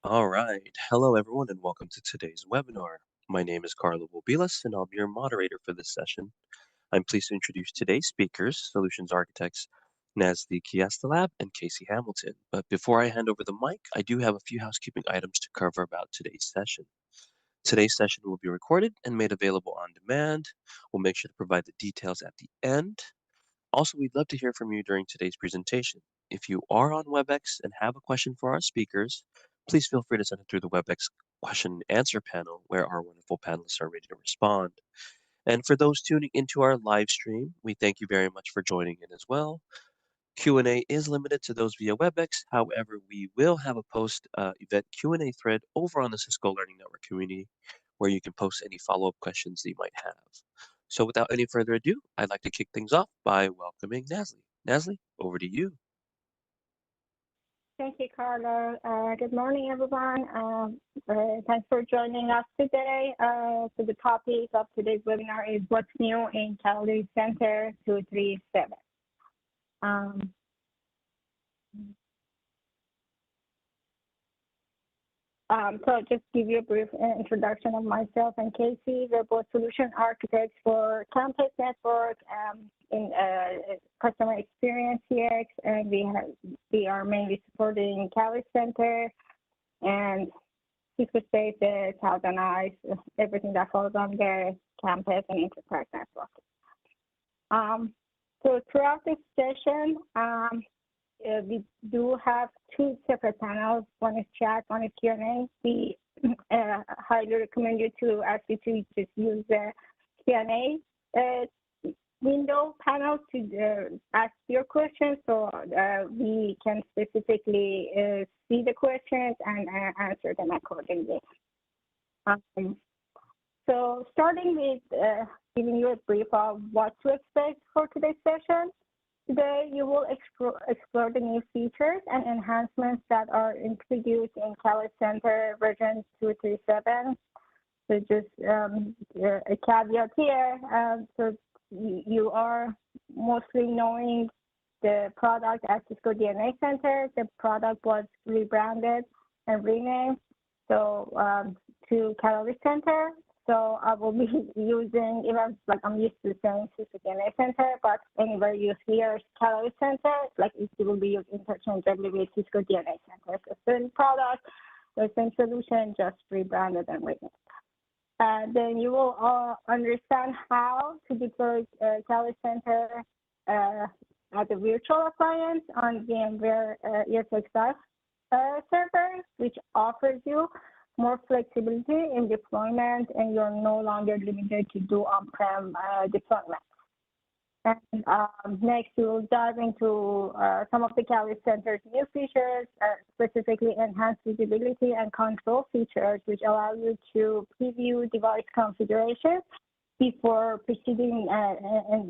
All right. Hello, everyone, and welcome to today's webinar. My name is Carlo Bobilas, and I'll be your moderator for this session. I'm pleased to introduce today's speakers, solutions architects Nasli Kiastalab and Casey Hamilton. But before I hand over the mic, I do have a few housekeeping items to cover about today's session. Today's session will be recorded and made available on demand. We'll make sure to provide the details at the end. Also, we'd love to hear from you during today's presentation. If you are on WebEx and have a question for our speakers, please feel free to send it through the WebEx question and answer panel where our wonderful panelists are ready to respond. And for those tuning into our live stream, we thank you very much for joining in as well. Q&A is limited to those via WebEx. However, we will have a post-event Q&A thread over on the Cisco Learning Network community where you can post any follow-up questions that you might have. So without any further ado, I'd like to kick things off by welcoming Nasli. Nasli, over to you. Thank you, Carlo. Good morning, everyone. Thanks for joining us today. So the topic of today's webinar is what's new in Calorie Center 237. So just give you a brief introduction of myself and Casey. We're both solution architects for campus network in customer experience CX, and we are mainly supporting Calorie Center and Cisco Spaces, Thousand Eyes, everything that falls under campus and enterprise network. So throughout this session, we do have two separate panels. One is chat, one is Q&A. We highly recommend you to actually just use the Q&A window panel to ask your questions, so we can specifically see the questions and answer them accordingly. So starting with giving you a brief of what to expect for today's session. Today, you will explore the new features and enhancements that are introduced in Calorie Center version 237. So just a caveat here. So you are mostly knowing the product as Cisco DNA Center. The product was rebranded and renamed to Calorie Center. So I will be using, even like I'm used to saying Cisco DNA Center, but anywhere you hear Calorie Center, like it will be used interchangeably with Cisco DNA Center. So same product, the same solution, just rebranded and renamed. Then you will understand how to deploy Calorie Center as a virtual appliance on VMware ESXi server, which offers you more flexibility in deployment, and you're no longer limited to do on-prem deployment. And next, we'll dive into some of the Calorie Center's new features, specifically enhanced visibility and control features, which allow you to preview device configuration before proceeding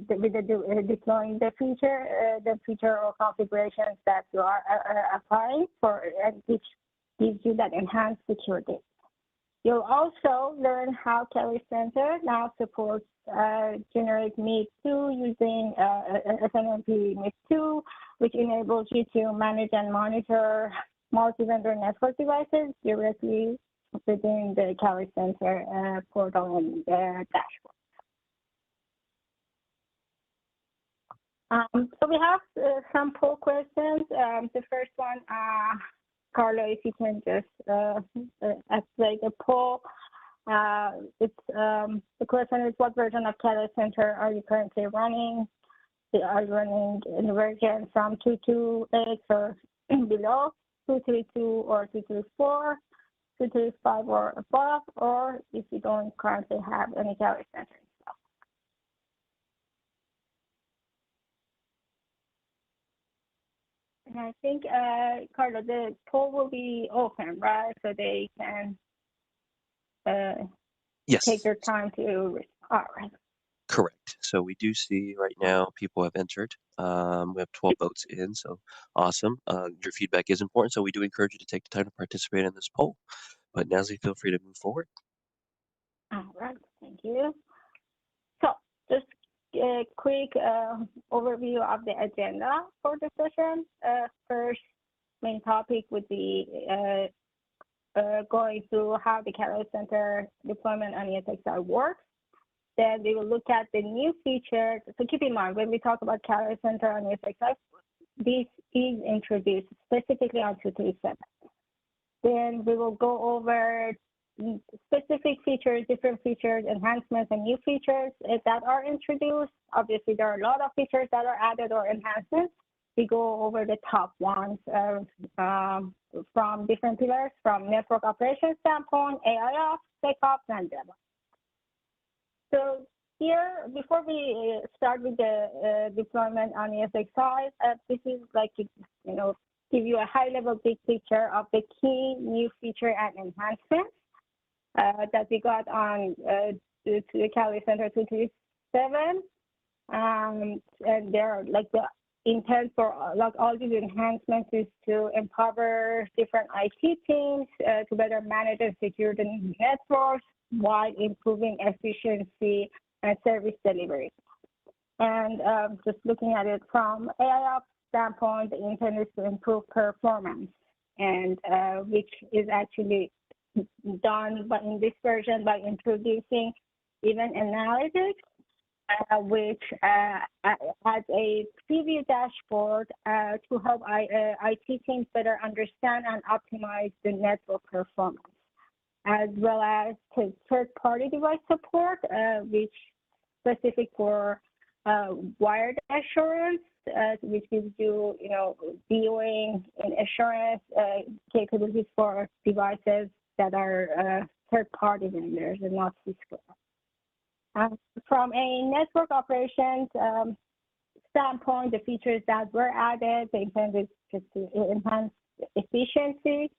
with deploying the feature or configurations that you are applying for, which gives you that enhanced security. You'll also learn how Calorie Center now supports Generic MIB2 using SNMP MIB2, which enables you to manage and monitor multi-vendor network devices directly within the Calorie Center portal and dashboard. So we have some poll questions. The first one, Carlo, if you can just activate the poll. The question is, what version of Calorie Center are you currently running? Are you running in the version from 228 or below, 232 or 234, 235 or above, or if you don't currently have any Calorie Center installed? And I think, Carlo, the poll will be open, right? So they can Yes. take their time to respond. All right. Correct. So we do see right now people have entered. We have 12 votes in, so awesome. Your feedback is important, so we do encourage you to take the time to participate in this poll. But Nasli, feel free to move forward. All right, thank you. So just a quick overview of the agenda for the session. First main topic would be going through how the Catalyst Center deployment on ESXi works. Then we will look at the new features. So keep in mind, when we talk about Catalyst Center on ESXi, this is introduced specifically on 237. Then we will go over specific features, different features, enhancements, and new features that are introduced. Obviously, there are a lot of features that are added or enhancements. We go over the top ones from different pillars, from network operations standpoint, AIOps, SecOps, and DevOps. So here, before we start with the deployment on ESXi, this is like, give you a high-level big picture of the key new feature and enhancements that we got on to the Catalyst Center 237. And they're like the intent for like all these enhancements is to empower different IT teams to better manage and secure the networks while improving efficiency and service delivery. And just looking at it from AIOps standpoint, the intent is to improve performance, and which is actually done in this version by introducing event analytics, which has a preview dashboard to help IT teams better understand and optimize the network performance, as well as third-party device support, which specific for wired assurance, which gives you, viewing and assurance capabilities for devices that are third-party vendors and not Cisco. From a network operations standpoint, the features that were added, the intent is just to enhance efficiency.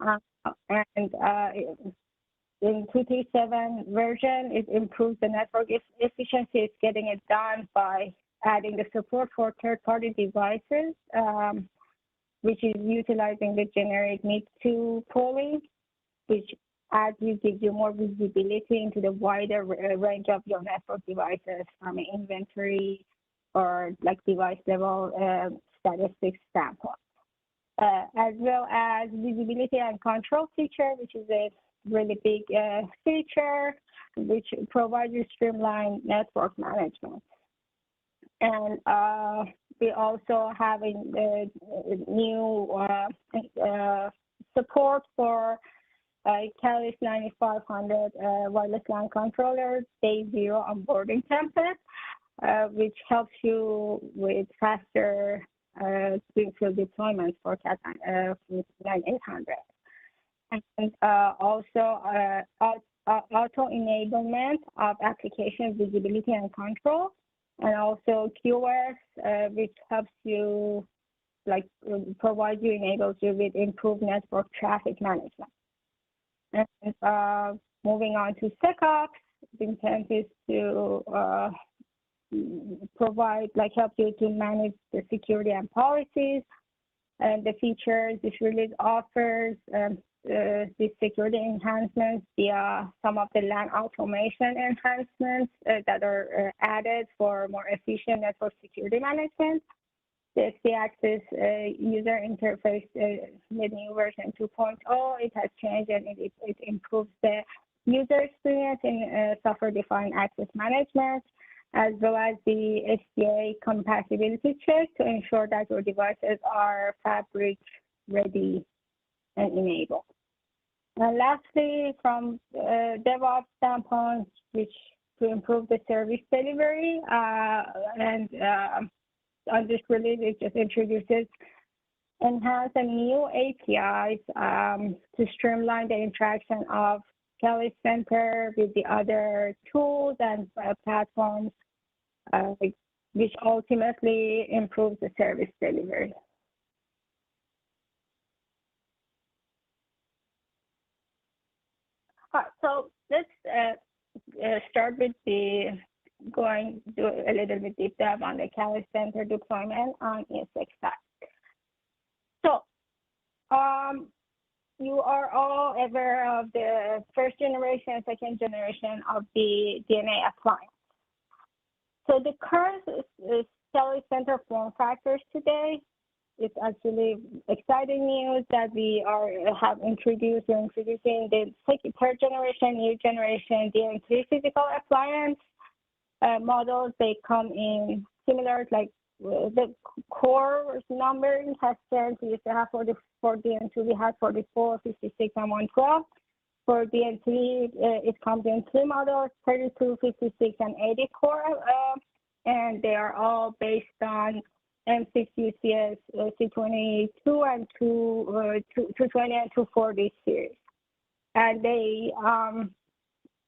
And in 237 version, it improves the network efficiency. It's getting it done by adding the support for third-party devices, which is utilizing the generic MIB2 polling, which gives you more visibility into the wider range of your network devices from an inventory or like device level statistics standpoint. As well as visibility and control feature, which is a really big feature, which provides you streamlined network management. And we also have a new support for Catalyst 9500 wireless LAN controller day 0 onboarding template, which helps you with faster greenfield deployments for Cat 9800. And also auto enablement of application visibility and control, and also QoS, which helps you, enables you with improved network traffic management. And moving on to SecOps, the intent is to help you to manage the security and policies. And the features this release offers these security enhancements via some of the LAN automation enhancements that are added for more efficient network security management. The XT-Access user interface, the new version 2.0, it has changed and it improves the user experience in software-defined access management, as well as the SDA compatibility check to ensure that your devices are fabric ready and enabled. And lastly, from DevOps standpoint, which to improve the service delivery, on this release, it just introduces enhanced and new APIs to streamline the interaction of Catalyst Center with the other tools and platforms, which ultimately improves the service delivery. All right, so let's start with do a little bit deep dive on the Catalyst Center deployment on ESXi. So you are all aware of the first generation and second generation of the DNA appliance. So the current Catalyst Center form factors today it's actually exciting news that we have introduced. We're introducing the third generation, new generation DM3 physical appliance models. They come in similar, like the core numbering has changed. We used to have 44 DM2, we had 44, 56, and 112. For DM3, it comes in three models, 32, 56, and 80 core, and they are all based on M6 UCS C22 and 220 and 240 series. And they,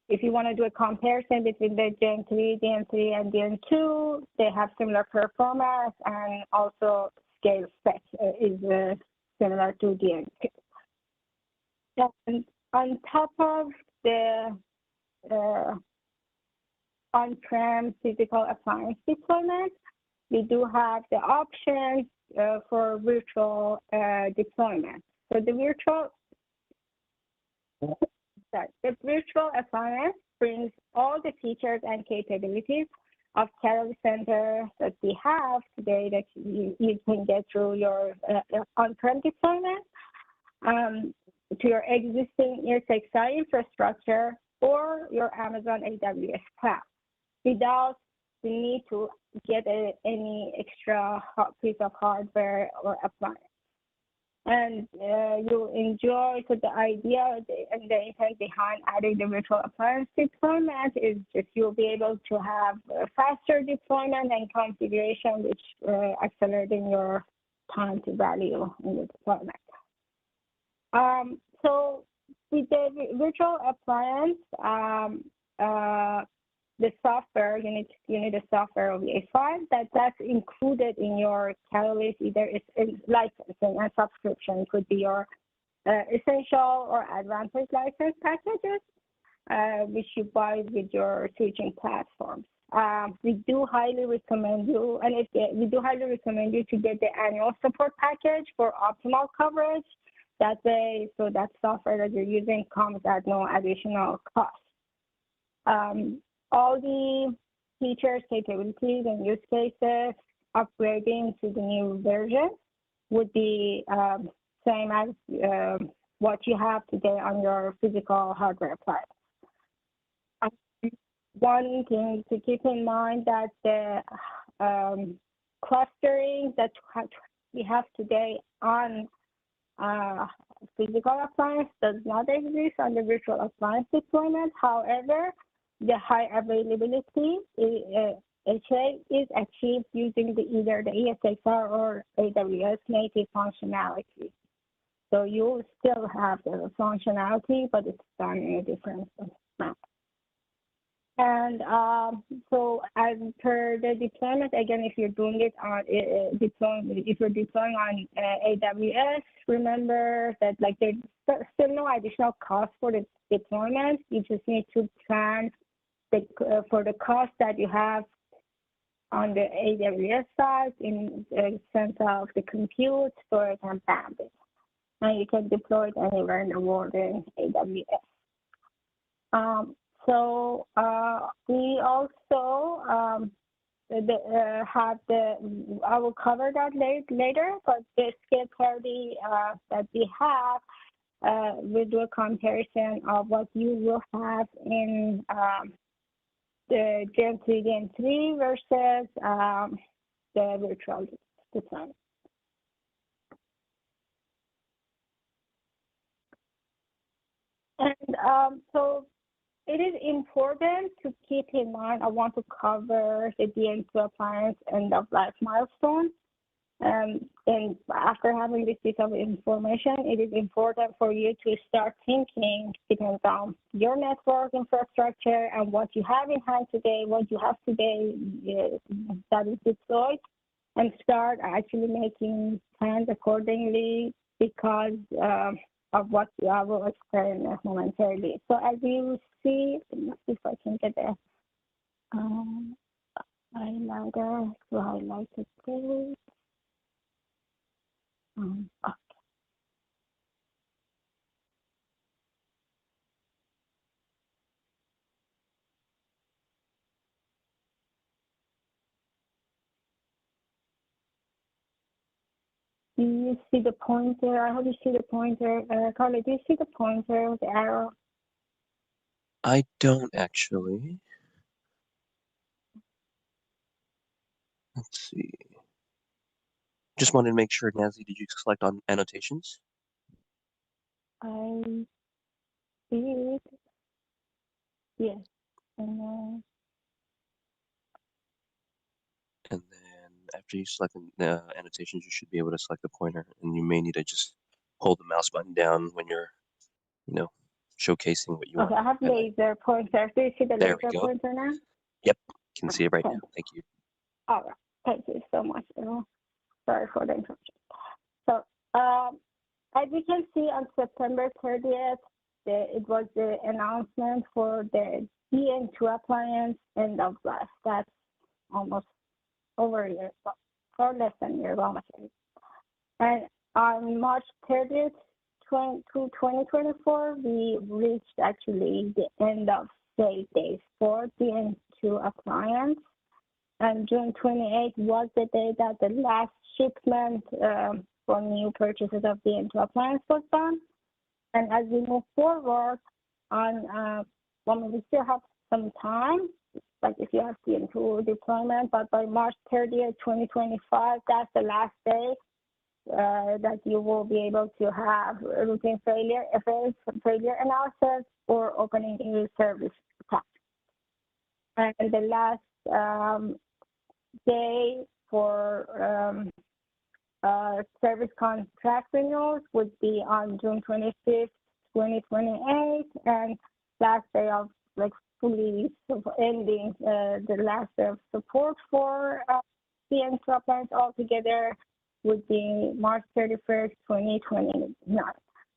if you want to do a comparison between the Gen 3, DM3, and DM2, they have similar performance, and also scale spec is similar to DM2. And on top of the on-prem physical appliance deployment, we do have the options for virtual deployment. So the virtual appliance brings all the features and capabilities of Catalyst Center that we have today that you can get through your on-prem deployment to your existing ESXi infrastructure or your Amazon AWS cloud without the need to get any extra piece of hardware or appliance. And you enjoy, so the idea and the intent behind adding the virtual appliance deployment is just you'll be able to have faster deployment and configuration, which accelerating your time to value in the deployment. So with the virtual appliance, the software, you need a software of VA5 that's included in your Catalyst, either it's licensing and subscription. It could be your essential or advanced license packages, which you buy with your switching platforms. We do highly recommend you, we do highly recommend you to get the annual support package for optimal coverage. That way, so that software that you're using comes at no additional cost. All the features, capabilities, and use cases upgrading to the new version would be same as what you have today on your physical hardware appliance. One thing to keep in mind that the clustering that we have today on physical appliance does not exist on the virtual appliance deployment. However, the high availability HA is achieved using either the ESXi or AWS native functionality. So you still have the functionality, but it's done in a different manner. And so as per the deployment, again, if you're doing it on if you're deploying on AWS, remember that like there's still no additional cost for the deployment. You just need to plan for the cost that you have on the AWS side in the sense of the compute, storage, and bandwidth. And you can deploy it anywhere in the world in AWS. So we also have I will cover that later, but the scale parity that we have, we'll do a comparison of what you will have in the Gen 3 Gen 3 versus the virtual deployment. And so it is important to keep in mind, I want to cover the DM2 appliance end-of-life milestone. And after having this piece of information, it is important for you to start thinking, depending on your network infrastructure and what you have in hand today, what you have today that is deployed, and start actually making plans accordingly because of what I will explain momentarily. So as you see, if I can get a highlighter to highlight the page. Okay. Do you see the pointer? I hope you see the pointer. Carla, do you see the pointer with the arrow? I don't actually. Let's see. Just wanted to make sure, Nancy, did you select on annotations? I see it. Yes. And then after you select the annotations, you should be able to select the pointer, and you may need to just hold the mouse button down when you're, you know, showcasing what you want Okay, I have to highlight. laser pointer. Do you see the There we laser go. pointer now? Yep, can see it right Okay. now. Thank you. All right. Thank you so much. Sorry for the interruption. So, as you can see, on September 30th, it was the announcement for the DN2 appliance end of life. That's almost over a year, or less than a year, almost a year. And on March 30th, 2024, we reached actually the end of sale days for DN2 appliance. And June 28th was the day that the last shipment for new purchases of DN2 appliance was done. And as we move forward on, we still have some time, like if you have DN2 deployment, but by March 30th, 2025, that's the last day that you will be able to have routine failure analysis or opening a service attack. And the last day for service contract renewals would be on June 25th, 2028, and last day of fully ending the last day of support for DN2 appliance altogether would be March 31st, 2029.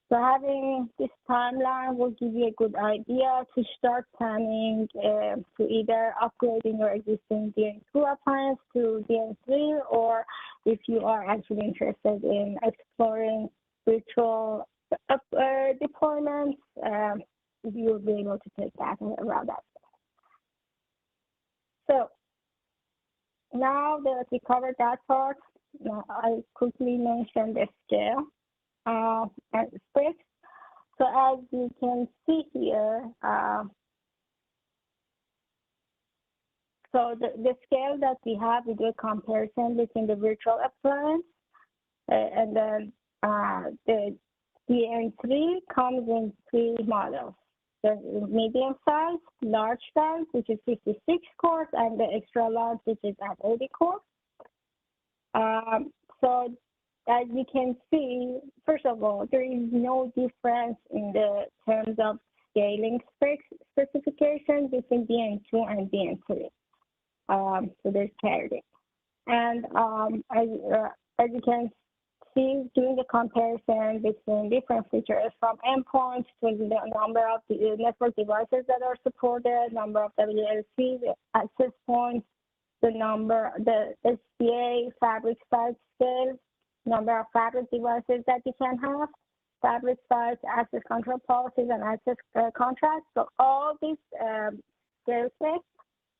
So having this timeline will give you a good idea to start planning to either upgrading your existing DN2 appliance to DN3, or if you are actually interested in exploring virtual deployments, you'll be able to take that around that. So now that we covered that part, I quickly mentioned the scale and specs. So as you can see here, so the scale that we have, we do a comparison between the virtual appliance and then the DN3 comes in three models. The medium size, large size, which is 56 cores, and the extra large, which is at 80 cores. So as you can see, first of all, there is no difference in the terms of scaling specifications between DN2 and DN3. So there's parity. And as you can see, doing the comparison between different features from endpoints to the number of the network devices that are supported, number of WLC access points, the SPA fabric size scale, number of fabric devices that you can have, fabric size, access control policies, and access contracts. So all these scale sets,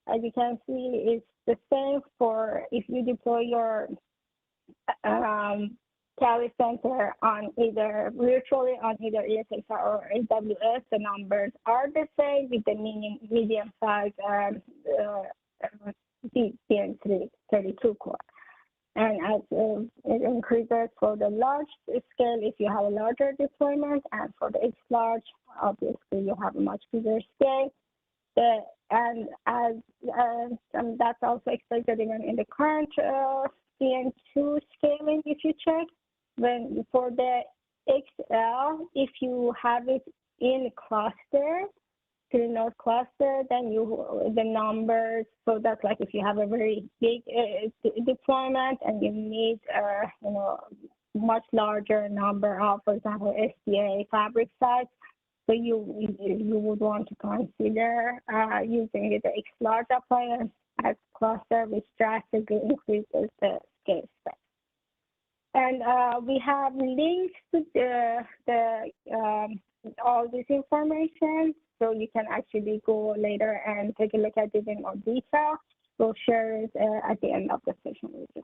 as you can see, is the same for if you deploy your Cali Center on either virtually on either ESXi or AWS. The numbers are the same with the medium size DN3 32 core. And as it increases for the large scale, if you have a larger deployment, and for the X large, obviously you have a much bigger scale. And as that's also expected even in the current DN2 scaling, if you check. When for the XL, if you have it in cluster, to node cluster, then the numbers. So that's like if you have a very big deployment and you need much larger number of, for example, SDA fabric sites. So you would want to consider using the X large appliance as cluster, which drastically increases the scale specs. And we have links to all this information, so you can actually go later and take a look at it in more detail. We'll share it at the end of the session with you.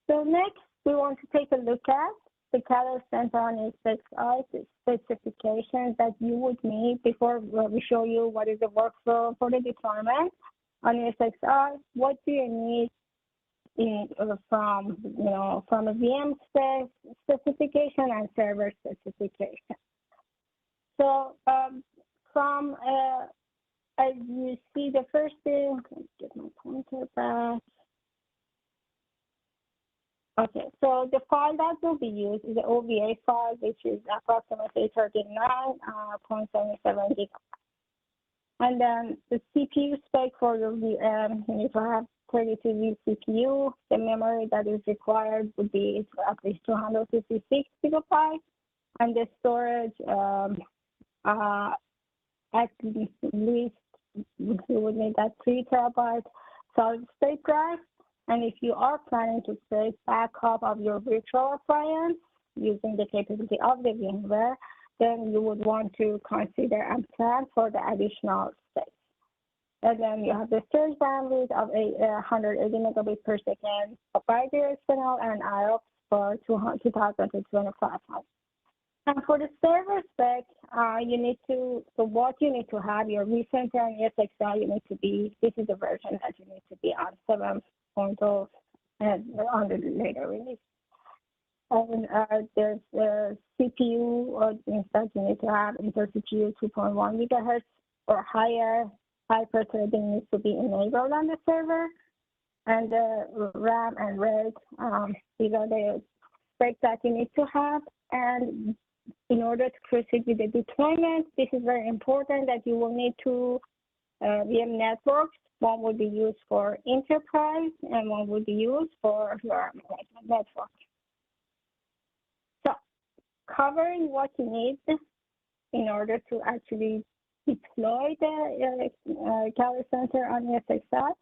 So next, we want to take a look at the Catalyst Center on ESXi specifications that you would need before we show you what is the workflow for the deployment on ESXi. What do you need from a VM specification and server specification? So as you see, the first thing, let's get my pointer back. Okay, so the file that will be used is the OVA file, which is approximately 39.77 gigabytes. And then the CPU spec for your VM, you need to have 32 vCPU. The memory that is required would be at least 256 gigabytes. And the storage, at least you would need that 3 terabyte solid state drive. And if you are planning to create backup of your virtual appliance using the capability of the VMware, then you would want to consider and plan for the additional space. And then you have the storage bandwidth of 180 megabits per second bidirectional and IOPS for 2000 to 2500. And for the server spec, what you need to have, your vCenter and ESXi, you need to be, this is the version that you need to be on 7.0 and on the later release. And there's the CPU that you need to have, Intel CPU 2.1 gigahertz or higher. Hyper-threading needs to be enabled on the server. And the RAM and RAID, these are the specs that you need to have. And in order to proceed with the deployment, this is very important that you will need two VM networks. One will be used for enterprise and one will be used for your management network. So covering what you need in order to actually deploy the Catalyst Center on ESXi,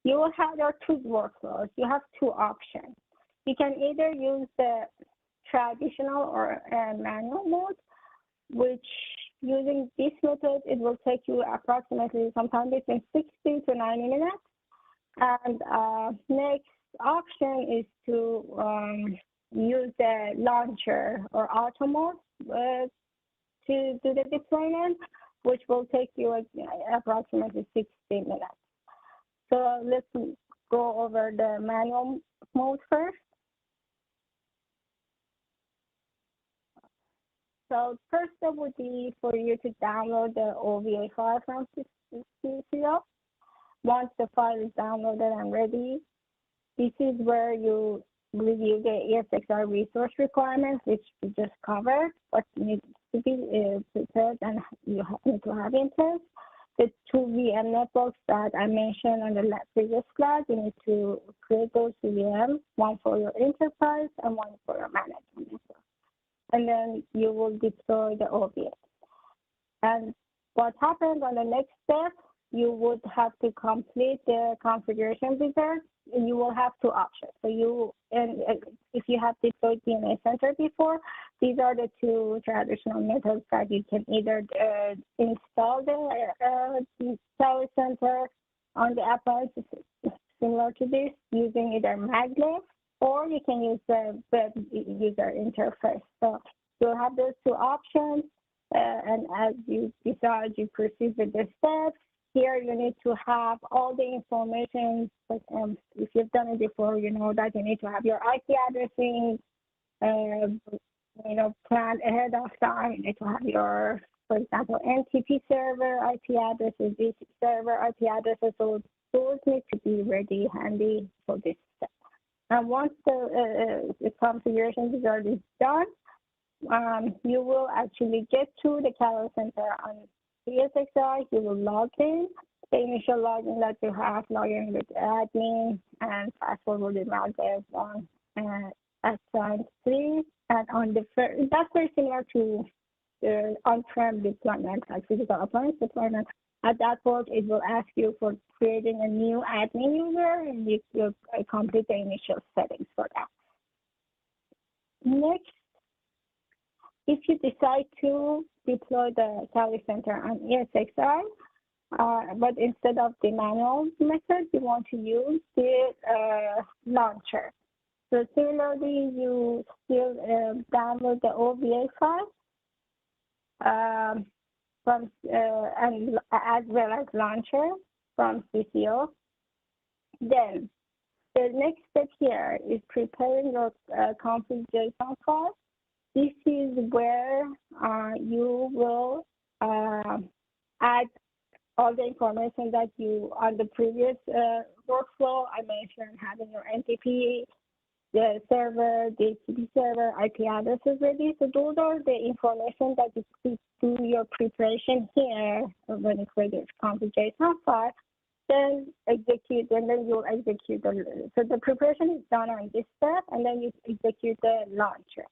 you will have your two workflows. You have two options. You can either use the traditional or manual mode, which using this method, it will take you approximately sometime between 60 to 90 minutes. And next option is to use the launcher or auto mode to do the deployment, which will take you approximately 60 minutes. So let's go over the manual mode first. So first step would be for you to download the OVA file from Cisco. Once the file is downloaded and ready, this is where you review the ESXi resource requirements, which we just covered, what needs to be prepared and you need to have in place. The two VM networks that I mentioned on the previous slide, you need to create those two VMs, one for your enterprise and one for your management network. And then you will deploy the OVA. And what happens on the next step, you would have to complete the configuration wizard. You will have two options. So if you have deployed DNA Center before, these are the two traditional methods that you can either install the Catalyst Center on the appliance similar to this using either maglev, or you can use the web user interface. So you'll have those two options, and as you decide, you proceed with the steps. Here you need to have all the information, but if you've done it before, you know that you need to have your IP addressing, planned ahead of time. You need to have your, for example, NTP server IP addresses, DC server IP addresses, so those need to be ready, handy for this step. And once the configuration wizard is done, you will actually get to the Catalyst Center on ESXi. You will log in. The initial login that you have, log in with admin, and password will be maglev1 and assigned 3. And on the that's very similar to the on-prem deployment, like physical appliance deployment. At that point, it will ask you for creating a new admin user, and you complete the initial settings for that. Next, if you decide to deploy the Catalyst Center on ESXi, but instead of the manual method, you want to use the launcher. So similarly, you still download the OVA file from and as well as launcher from CCO. Then the next step here is preparing your config.json file. This is where you will add all the information that you, on the previous workflow, I mentioned having your NTP, the server, the HTTP server, IP addresses ready. So those are the information that you do your preparation here when you create your config.json file. Then execute, and then you'll execute so the preparation is done on this step, and then you execute the launcher.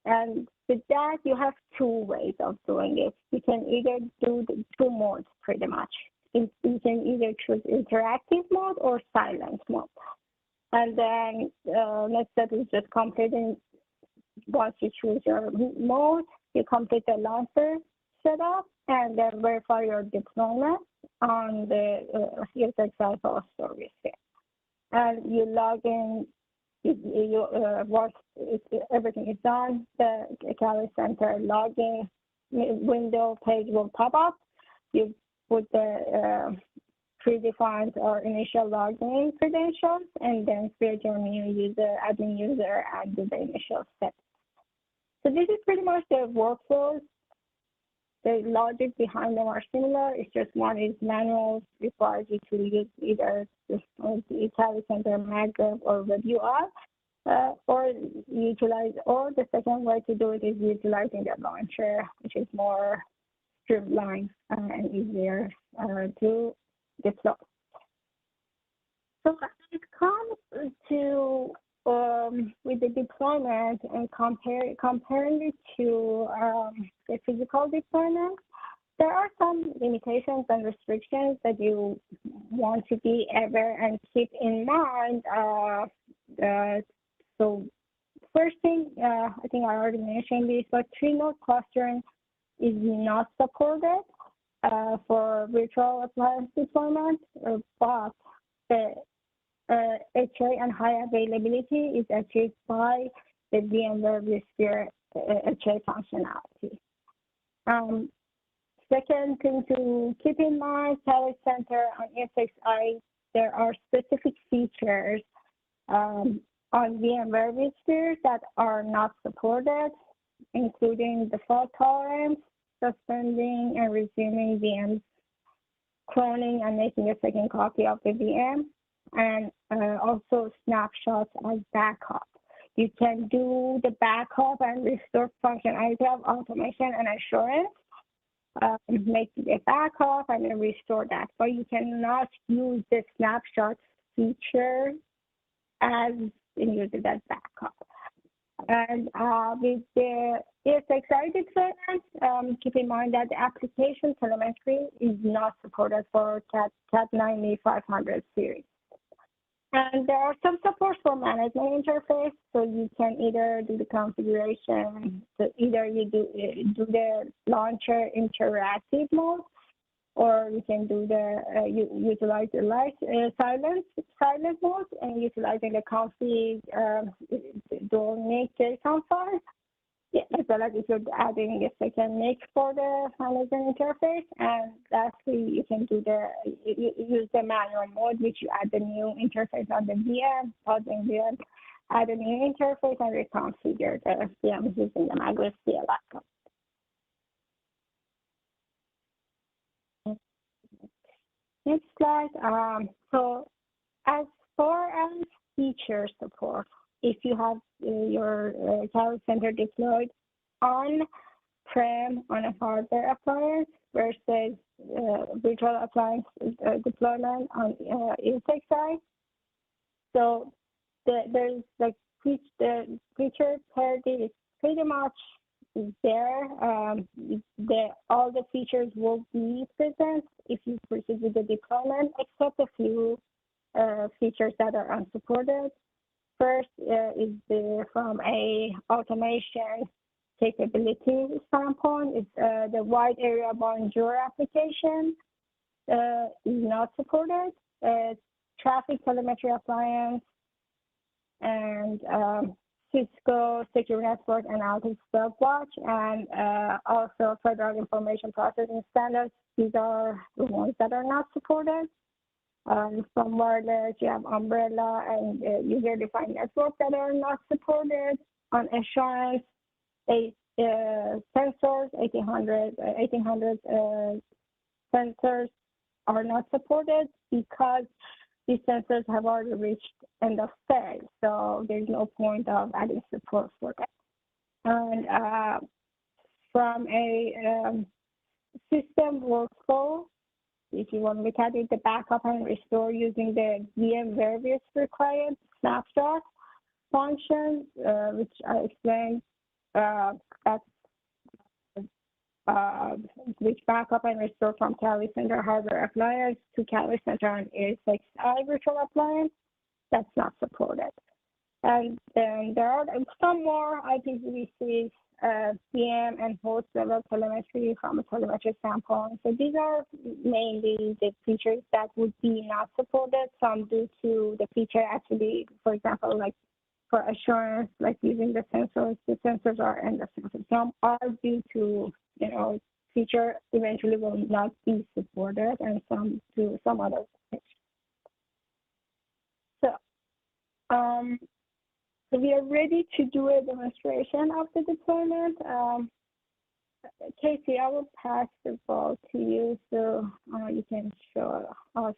And with that, you have two ways of doing it. You can either do the two modes pretty much. You can either choose interactive mode or silent mode. And then next step is just completing, once you choose your mode, you complete the launcher setup and then verify your deployment on the ESXi host service here. And you log in, once everything is done, the Academy Center login window page will pop up. You put the predefined or initial login credentials, and then create your new user, admin user, and do the initial steps. So this is pretty much the workflows. The logic behind them are similar. It's just one is manual, requires you to use either the Academy Center, Maghreb, or WebUI, or the second way to do it is utilizing the launcher, which is more streamlined and easier to deploy. So when it comes to with the deployment and comparing it to the physical deployment, there are some limitations and restrictions that you want to be aware and keep in mind. So first thing, I think I already mentioned this, but 3-node clustering is not supported for virtual appliance deployment, but the HA and high availability is achieved by the VMware vSphere HA functionality. Second thing to keep in mind, Academy Center on ESXi, there are specific features on VMware vSphere that are not supported, including the fault tolerance, suspending and resuming VMs, cloning and making a second copy of the VM, and also snapshots as backup. You can do the backup and restore functionality of automation and assurance, make a backup and then restore that, but you cannot use the snapshot feature as use it as backup. And with the ESXi deployment, keep in mind that the application telemetry is not supported for Cat 9500 series. And there are some supports for management interface, so you can either do the configuration, so either you do the launcher interactive mode, or you can do the utilize the silent mode and utilizing the config dual JSON file. Yeah, as well as if you're adding a second NIC for the management interface. And lastly, you can do use the manual mode, which you add the new interface on the VM, pausing VM, add a new interface, and reconfigure the VM using the Maghreb CLI. Next slide. So as far as feature support, if you have your Academy Center deployed on-prem on a hardware appliance versus virtual appliance deployment on ESXi, so there's like the feature parity is pretty much there. All the features will be present if you proceed with the deployment, except a few features that are unsupported. First is from a automation capability standpoint, is the wide area bonjour application is not supported. Traffic telemetry appliance and Cisco Secure Network Analytics Stopwatch, and also Federal Information Processing Standards. These are the ones that are not supported. From wireless, you have Umbrella and user-defined network that are not supported. On assurance, sensors, 1800 sensors are not supported because these sensors have already reached end of phase, so there's no point of adding support for that. And from a system workflow, if you want to look at it, the backup and restore using the VM various required snapshot function, which I explained, which backup and restore from Cali Center hardware appliance to Cali Center and ESXi virtual appliance, that's not supported. And then there are some more IPv6, VM and host level telemetry from a telemetry standpoint. So these are mainly the features that would be not supported. Some due to the feature actually, for example, like for assurance, like using the sensors are in the sensor. Some are due to, feature eventually will not be supported, and some do some other things. So we are ready to do a demonstration of the deployment. Casey, I will pass the ball to you so you can show us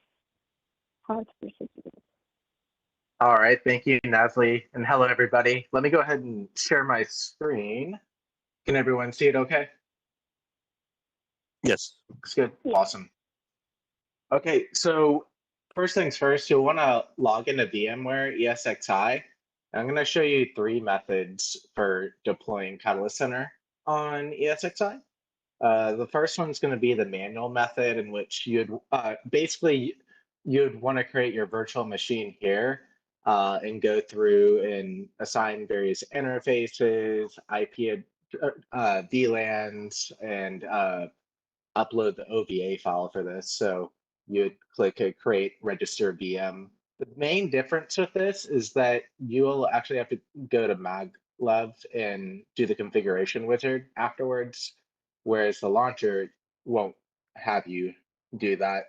how to proceed with it. All right, thank you, Nazli, and hello, everybody. Let me go ahead and share my screen. Can everyone see it okay? Yes. Looks good. Yeah. Awesome. Okay, so first things first, you'll want to log into VMware ESXi. I'm going to show you 3 methods for deploying Catalyst Center on ESXi. The first one's going to be the manual method, in which you'd want to create your virtual machine here and go through and assign various interfaces, IP VLANs, and upload the OVA file for this. So you'd click a create register VM. The main difference with this is that you'll actually have to go to maglev and do the configuration wizard afterwards, whereas the launcher won't have you do that.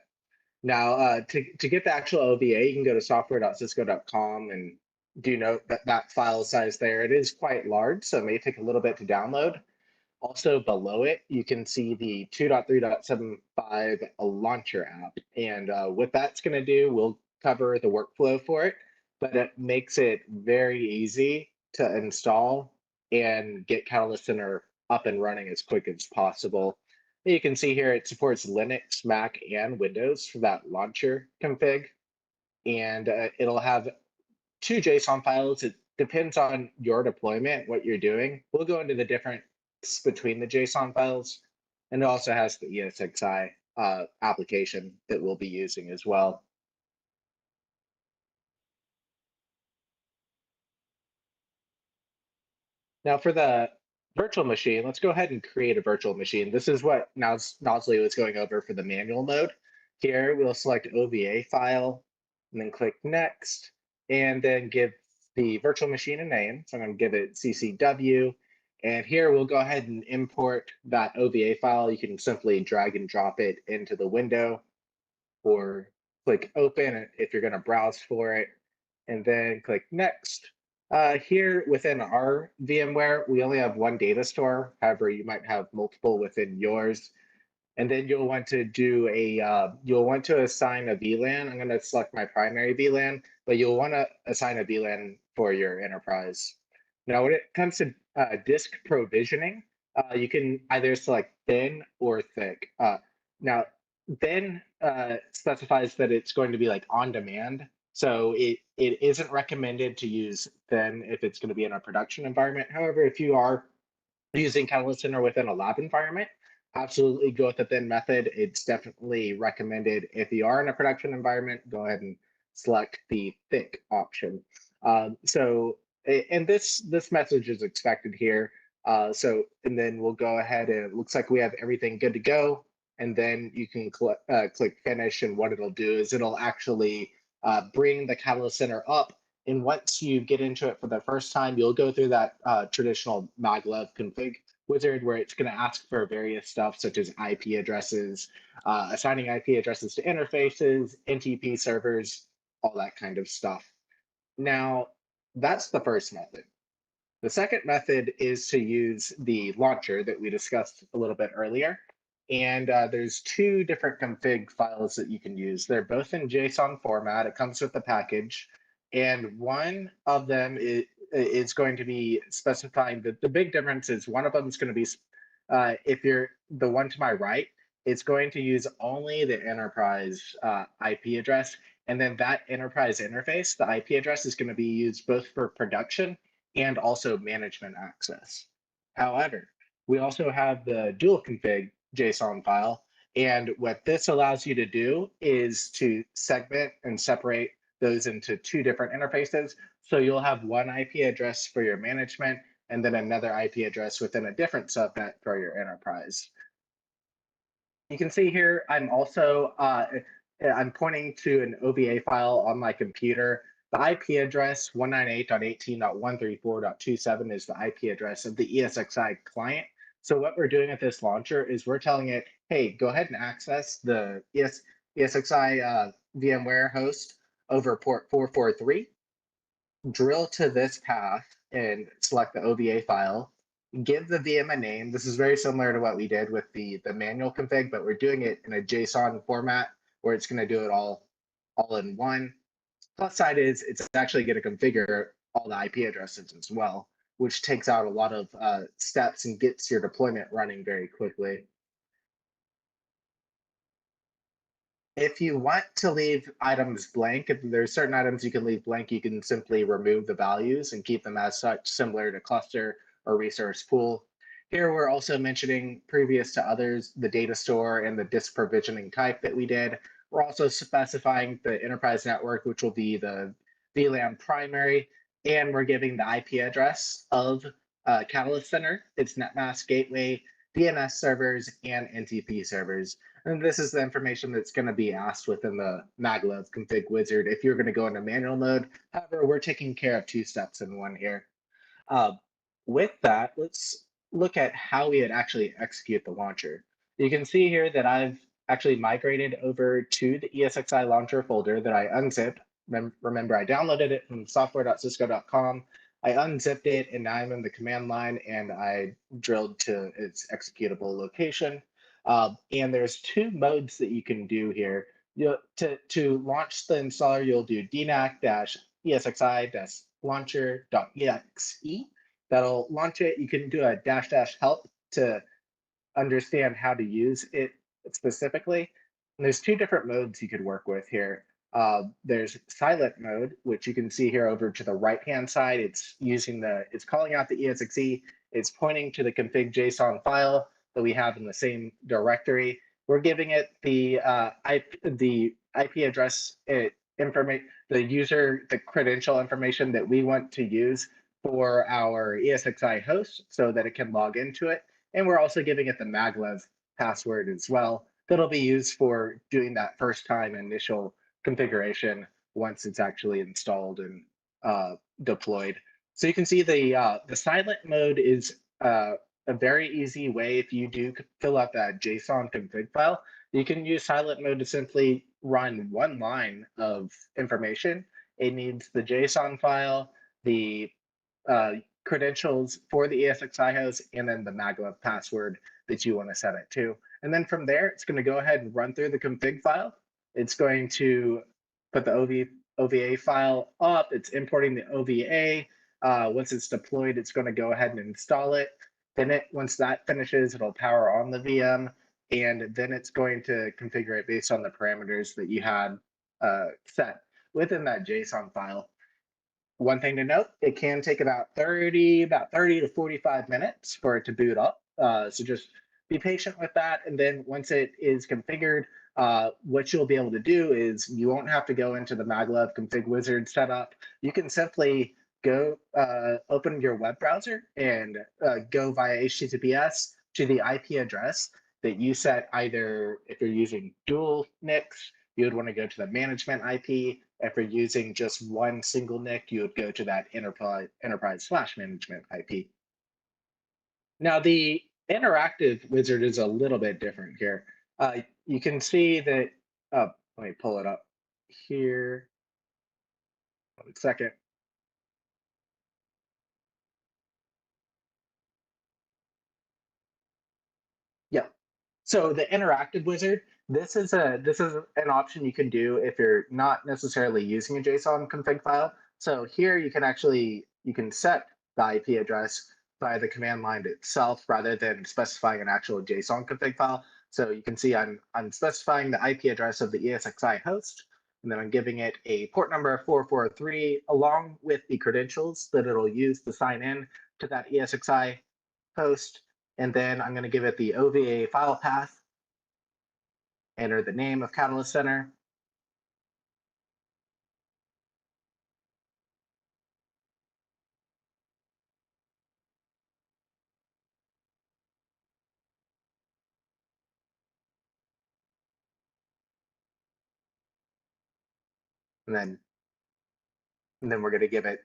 Now, to get the actual OVA, you can go to software.cisco.com, and do note that that file size there, it is quite large, so it may take a little bit to download. Also below it, you can see the 2.3.75 launcher app. And what that's going to do, we'll cover the workflow for it, but it makes it very easy to install and get Catalyst Center up and running as quick as possible. You can see here it supports Linux, Mac, and Windows for that launcher config. And it'll have 2 JSON files. It depends on your deployment, what you're doing. We'll go into the difference between the JSON files, and it also has the ESXi application that we'll be using as well. Now for the virtual machine, let's go ahead and create a virtual machine. This is what Nazli was going over for the manual mode. Here we'll select OVA file and then click next, and then give the virtual machine a name. So I'm going to give it CCW. And here we'll go ahead and import that OVA file. You can simply drag and drop it into the window, or click open if you're going to browse for it, and then click next. Here within our VMware, we only have 1 data store. However, you might have multiple within yours. And then you'll want to do you'll want to assign a VLAN. I'm going to select my primary VLAN, but you'll want to assign a VLAN for your enterprise. Now, when it comes to disk provisioning, you can either select thin or thick. Now, thin specifies that it's going to be like on demand. So it isn't recommended to use thin if it's going to be in a production environment. However, if you are using Catalyst Center within a lab environment, absolutely go with the thin method. It's definitely recommended. If you are in a production environment, go ahead and select the thick option. And this message is expected here. And then we'll go ahead, and it looks like we have everything good to go. And then you can click finish, and what it'll do is it'll actually bring the Catalyst Center up And once you get into it for the first time, you'll go through that traditional maglev config wizard where it's going to ask for various stuff such as IP addresses, assigning IP addresses to interfaces, NTP servers, all that kind of stuff. Now, that's the first method. The second method is to use the launcher that we discussed a little bit earlier. And there's two different config files that you can use. They're both in JSON format. It comes with the package. And one of them is going to be specifying that the big difference is one of them is going to be, if you're the one to my right, it's going to use only the enterprise IP address. And then that enterprise interface, the IP address is going to be used both for production and also management access. However, we also have the dual config JSON file. And what this allows you to do is to segment and separate those into two different interfaces. So you'll have one IP address for your management and then another IP address within a different subnet for your enterprise. You can see here, I'm also, I'm pointing to an OVA file on my computer. The IP address 198.18.134.27 is the IP address of the ESXi client. So what we're doing with this launcher is we're telling it, hey, go ahead and access the ESXi VMware host over port 443, drill to this path and select the OVA file, give the VM a name. This is very similar to what we did with the manual config, but we're doing it in a JSON format where it's going to do it all in one. Plus side is it's actually going to configure all the IP addresses as well, which takes out a lot of steps and gets your deployment running very quickly. If you want to leave items blank, if there's certain items you can leave blank, you can simply remove the values and keep them as such, similar to cluster or resource pool. Here we're also mentioning, previous to others, the data store and the disk provisioning type that we did. We're also specifying the enterprise network, which will be the VLAN primary, and we're giving the IP address of Catalyst Center, its NetMask gateway, DNS servers, and NTP servers. And this is the information that's going to be asked within the maglev config wizard if you're going to go into manual mode. However, we're taking care of two steps in one here. With that, let's look at how we would actually execute the launcher. You can see here that I've actually migrated over to the ESXi launcher folder that I unzipped. Remember, I downloaded it from software.cisco.com. I unzipped it, and now I'm in the command line, and I drilled to its executable location. And there's two modes that you can do here. To launch the installer, you'll do dnac-esxi-launcher.exe. That'll launch it. You can do a --help to understand how to use it specifically. And there's two different modes you could work with here. There's silent mode, which you can see here over to the right-hand side. It's calling out the ESXi. It's pointing to the config JSON file that we have in the same directory. We're giving it the IP address information, the credential information that we want to use for our ESXi host so that it can log into it. And we're also giving it the maglev password as well. That'll be used for doing that first time initial configuration once it's actually installed and deployed. So you can see the silent mode is a very easy way. If you do fill out that JSON config file, you can use silent mode to simply run one line of information. It needs the JSON file, the credentials for the ESXi host, and then the maglev password that you want to set it to. And then from there, it's going to go ahead and run through the config file. It's going to put the OVA file up. It's importing the OVA. Once it's deployed, it's going to go ahead and install it. Then once that finishes, it'll power on the VM, and then it's going to configure it based on the parameters that you had set within that JSON file. One thing to note, it can take about 30 to 45 minutes for it to boot up. So just be patient with that. And then once it is configured, what you'll be able to do is you won't have to go into the maglev config wizard setup. You can simply go open your web browser and go via HTTPS to the IP address that you set. Either if you're using dual NICs, you would want to go to the management IP. If you're using just one single NIC, you would go to that enterprise flash management IP. Now, the interactive wizard is a little bit different here. You can see that, let me pull it up here. 1 second. Yeah. So the interactive wizard, this is an option you can do if you're not necessarily using a JSON config file. So here you can set the IP address by the command line itself rather than specifying an actual JSON config file. So you can see I'm specifying the IP address of the ESXi host, and then I'm giving it a port number of 443 along with the credentials that it'll use to sign in to that ESXi host. And then I'm going to give it the OVA file path, enter the name of Catalyst Center, and then we're going to give it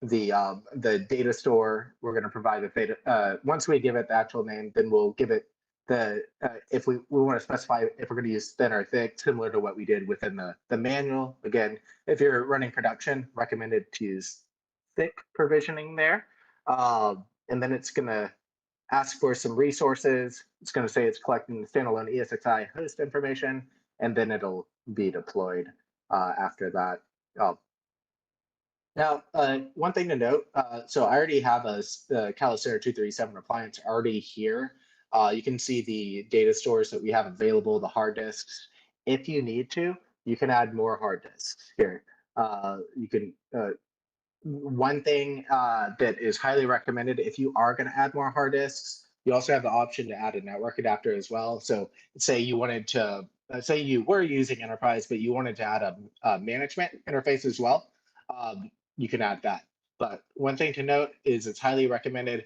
the data store. We're going to provide the data. Once we give it the actual name, then we'll give it the if we want to specify if we're going to use thin or thick, similar to what we did within the manual. Again, if you're running production, recommended to use thick provisioning there. And then it's going to ask for some resources. It's going to say it's collecting the standalone ESXi host information, and then it'll be deployed after that. Now, one thing to note, so I already have a Calister 237 appliance already here. You can see the data stores that we have available, the hard disks. If you need to, you can add more hard disks here. You can. One thing that is highly recommended if you are going to add more hard disks, you also have the option to add a network adapter as well. So say you wanted to, say you were using enterprise, but you wanted to add a management interface as well, you can add that. But one thing to note is it's highly recommended,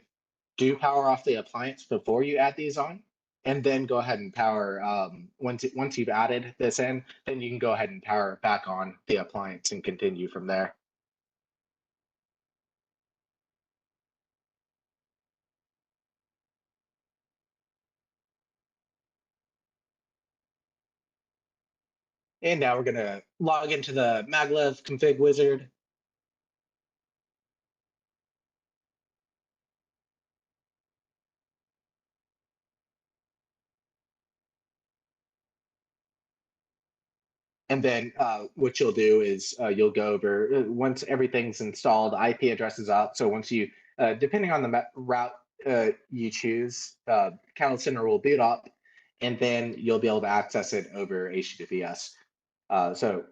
do power off the appliance before you add these on, and then go ahead and power, once you've added this in, then you can go ahead and power back on the appliance and continue from there. And now we're going to log into the maglev config wizard. And then what you'll do is you'll go over, once everything's installed, IP address is up. So once you, depending on the route you choose, Catalyst Center will boot up, and then you'll be able to access it over HTTPS. So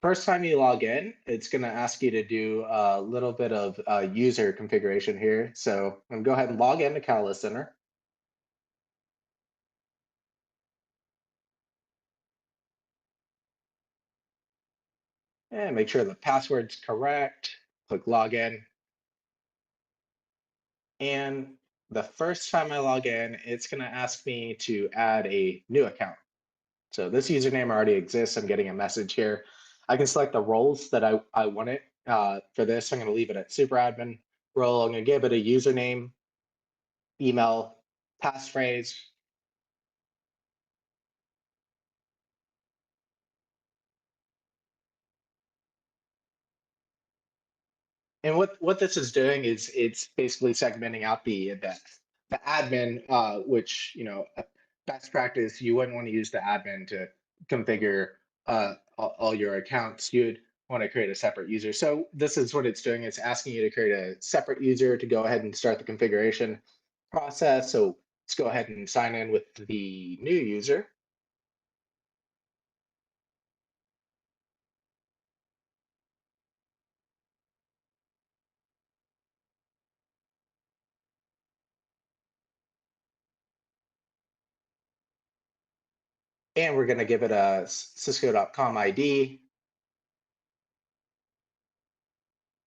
first time you log in, it's going to ask you to do a little bit of user configuration here. So I'm going to go ahead and log into Catalyst Center. And make sure the password's correct. Click login. And the first time I log in, it's going to ask me to add a new account. So this username already exists. I'm getting a message here. I can select the roles that I want it for this. I'm going to leave it at super admin role. I'm going to give it a username, email, passphrase. And what this is doing is it's basically segmenting out the admin, which, you know, best practice, you wouldn't want to use the admin to configure all your accounts. You'd want to create a separate user. So this is what it's doing. It's asking you to create a separate user to go ahead and start the configuration process. So let's go ahead and sign in with the new user. And we're going to give it a cisco.com ID.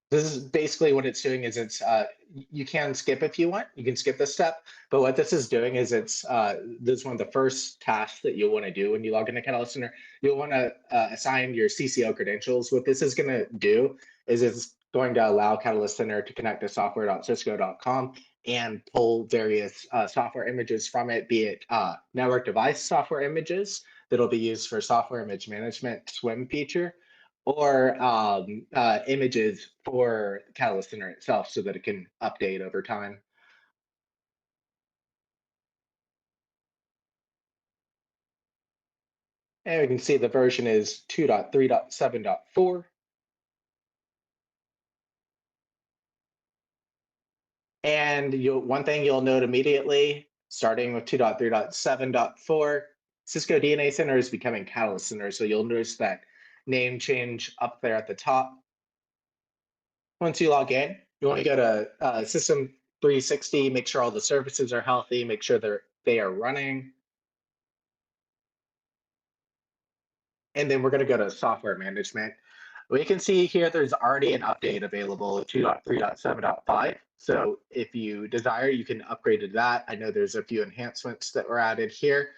This is basically what it's doing is you can skip if you want, you can skip this step, but what this is doing is this is one of the first tasks that you'll want to do when you log into Catalyst Center. You'll want to assign your CCO credentials. What this is going to do is it's going to allow Catalyst Center to connect to software.cisco.com and pull various software images from it, be it network device software images that'll be used for software image management SWIM feature, or images for Catalyst Center itself so that it can update over time. And we can see the version is 2.3.7.4. And one thing you'll note immediately, starting with 2.3.7.4, Cisco DNA Center is becoming Catalyst Center. So you'll notice that name change up there at the top. Once you log in, you want to go to System 360, make sure all the services are healthy, make sure they are running. And then we're going to go to software management. We can see here there's already an update available, 2.3.7.5. So if you desire, you can upgrade to that. I know there's a few enhancements that were added here.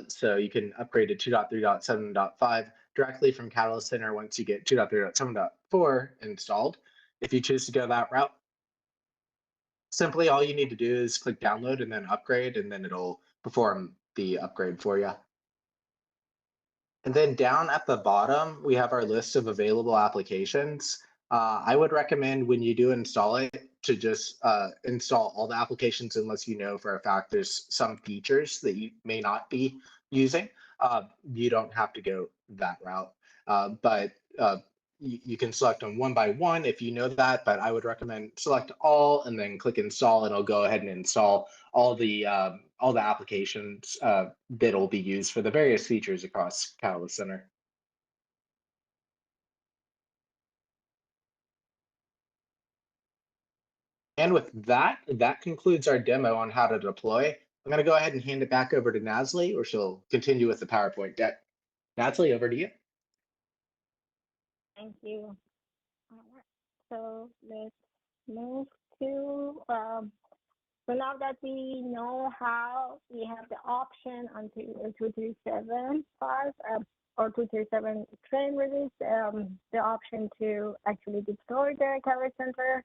So you can upgrade to 2.3.7.5 directly from Catalyst Center once you get 2.3.7.4 installed. If you choose to go that route, simply all you need to do is click download and then upgrade, and then it'll perform the upgrade for you. And then down at the bottom, we have our list of available applications. I would recommend when you do install it to just install all the applications unless you know for a fact there's some features that you may not be using. You don't have to go that route. But you can select them one by one if you know that, but I would recommend select all and then click install, and it'll go ahead and install all the applications that'll be used for the various features across Catalyst Center. And with that, that concludes our demo on how to deploy. I'm going to go ahead and hand it back over to Nasli, or she'll continue with the PowerPoint deck. Nasli, over to you. Thank you. All right. So let's move to, so now that we know how we have the option on 2.3.7.5 or 2.3.7 train release, the option to actually deploy the Catalyst Center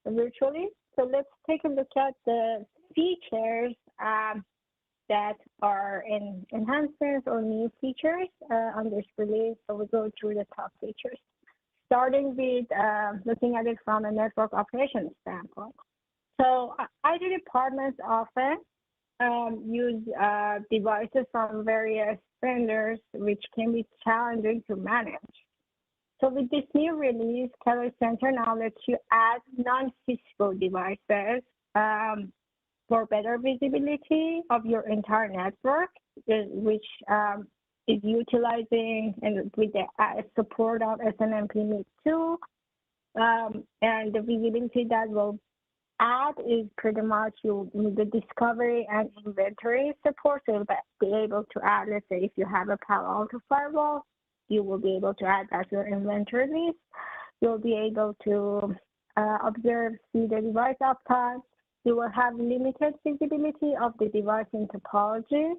virtually. So let's take a look at the features that are in enhancements or new features on this release. So we go through the top features, starting with looking at it from a network operations standpoint. So IT departments often use devices from various vendors, which can be challenging to manage. So with this new release, Catalyst Center now lets you add non-Cisco devices for better visibility of your entire network, which is utilizing and with the support of SNMP MIB2. And the visibility that will add is pretty much the discovery and inventory support. So you'll be able to add, let's say, if you have a Palo Alto firewall, you will be able to add that to your inventory list. You'll be able to observe, see the device uptime. You will have limited visibility of the device in topology,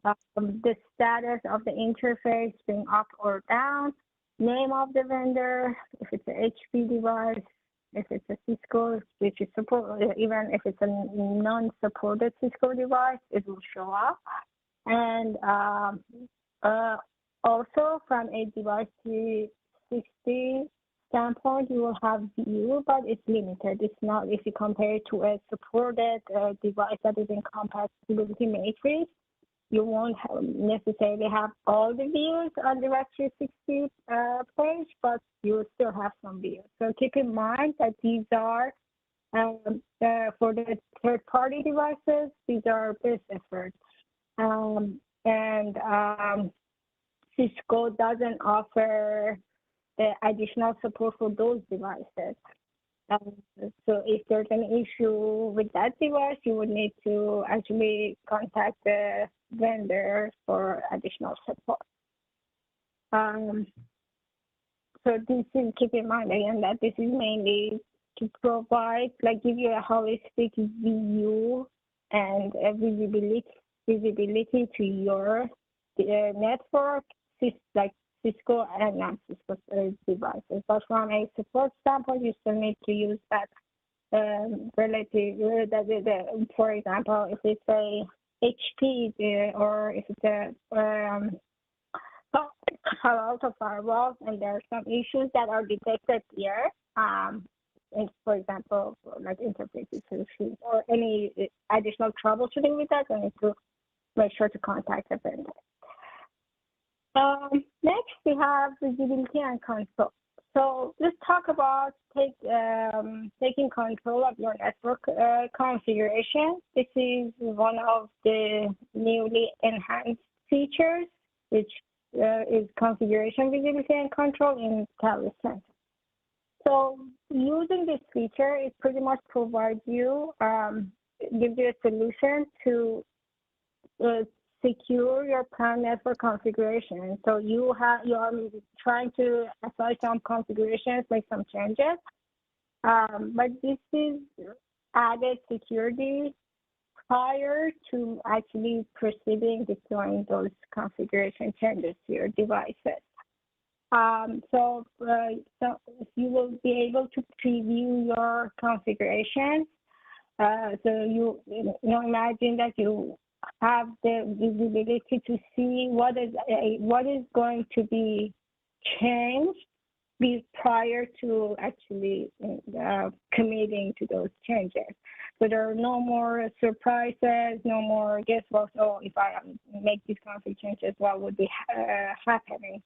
the status of the interface being up or down, name of the vendor, if it's an HP device, if it's a Cisco, which is supported, even if it's a non-supported Cisco device, it will show up. And also from a device 360 standpoint, you will have view, but it's limited. It's not, if you compare it to a supported device that is in compatibility matrix, you won't necessarily have all the views on device 360 page, but you will still have some views. So keep in mind that these are, for the third-party devices, these are best efforts. Cisco doesn't offer additional support for those devices. So if there's an issue with that device, you would need to actually contact the vendor for additional support. so this is, keep in mind again that this is mainly to provide, like, give you a holistic view and a visibility to your network, like Cisco and non-Cisco devices. But from a support standpoint, you still need to use that for example, if it's a HP or if it's a Palo Alto firewall, and there are some issues that are detected here. And for example, like interface issues or any additional troubleshooting with that, you need to make sure to contact the vendor. Next, we have visibility and control. So let's talk about taking control of your network configuration. This is one of the newly enhanced features, which is configuration visibility and control in Catalyst Center. So using this feature, it pretty much provides you, gives you a solution to secure your planned network configuration. So you are trying to assign some configurations, make some changes, but this is added security prior to actually proceeding deploying those configuration changes to your devices. So you will be able to preview your configuration. So you imagine that you have the visibility to see what is going to be changed prior to actually committing to those changes. So there are no more surprises, no more guess what, oh, if I make these config changes, what would be happening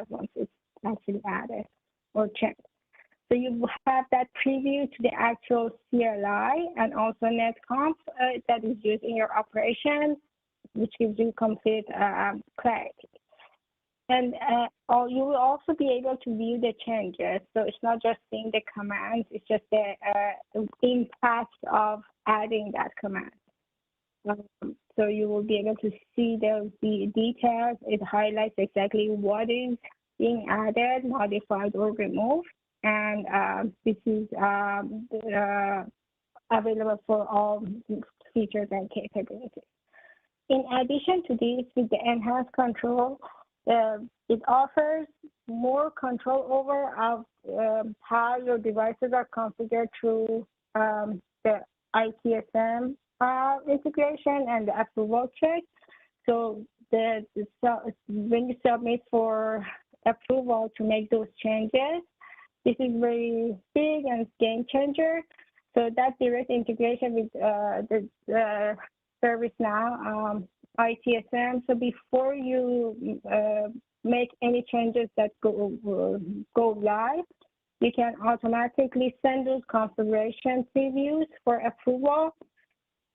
once it's actually added or checked. So you have that preview to the actual CLI and also netconf that is used in your operation, which gives you complete clarity. And you will also be able to view the changes. So it's not just seeing the commands, it's just the impact of adding that command. So you will be able to see the details. It highlights exactly what is being added, modified, or removed. And this is available for all features and capabilities. In addition to this, with the enhanced control, it offers more control over how your devices are configured through the ITSM integration and the approval check. So when you submit for approval to make those changes, this is very big and game changer. So that direct integration with the ServiceNow ITSM. So before you make any changes that go live, you can automatically send those configuration previews for approval.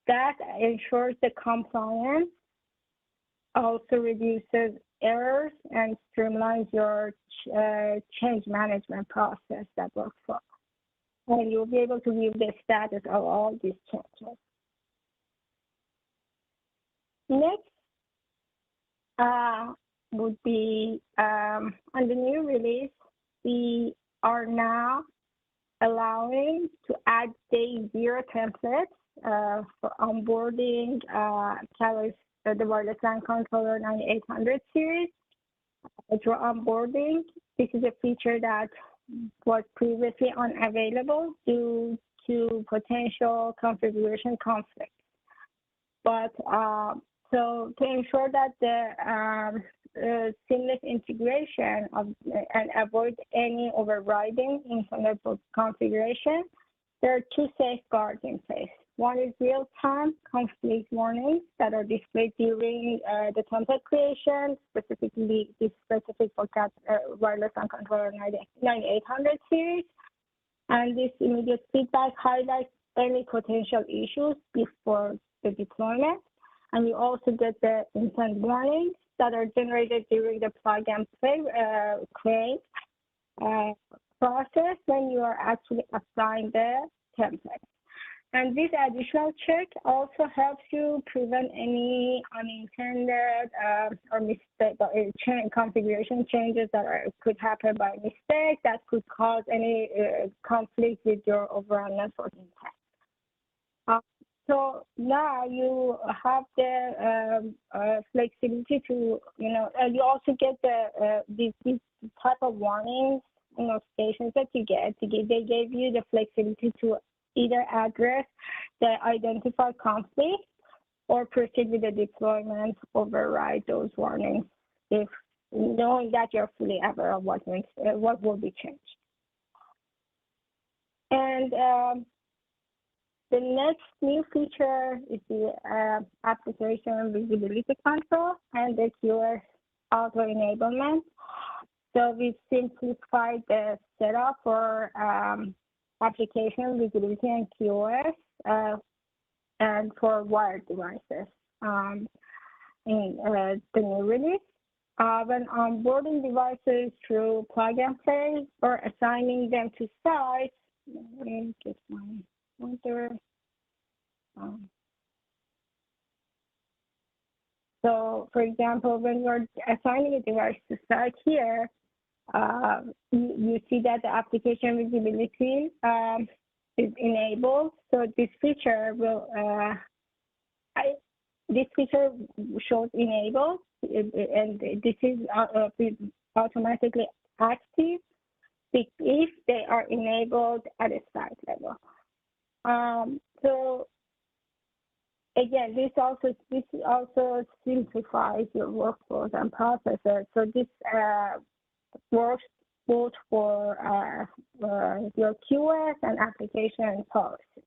That ensures the compliance, also reduces errors, and streamlines your change management process that workflow. And you'll be able to view the status of all these changes. Next would be on the new release, we are now allowing to add day zero templates for onboarding the wireless LAN controller 9800 series. Through onboarding, this is a feature that was previously unavailable due to potential configuration conflicts. But so to ensure that the seamless integration and avoid any overriding in network configuration, there are two safeguards in place. One is real-time conflict warnings that are displayed during the template creation, specifically specific for wireless LAN controller 9800 series. And this immediate feedback highlights any potential issues before the deployment. And you also get the instant warnings that are generated during the plug and play create process when you are actually applying the template. And this additional check also helps you prevent any unintended or mistake or configuration changes that could happen by mistake that could cause any conflict with your overall network intent. So now you have the flexibility to, you also get these type of warnings, notifications that you get. They gave you the flexibility to either address the identified conflict or proceed with the deployment, override those warnings if knowing that you're fully aware of what will be changed. And the next new feature is the application visibility control and the QoS auto enablement. So we simplified the setup for application visibility and QoS and for wired devices in the new release. When onboarding devices through plug and play or assigning them to sites, let me get my pointer. So, for example, when you're assigning a device to site here, you see that the application visibility is enabled. So this feature will shows enabled, and this is automatically active if they are enabled at a site level. So again, this also simplifies your workflows and processes. So this works both for your QoS and application policies,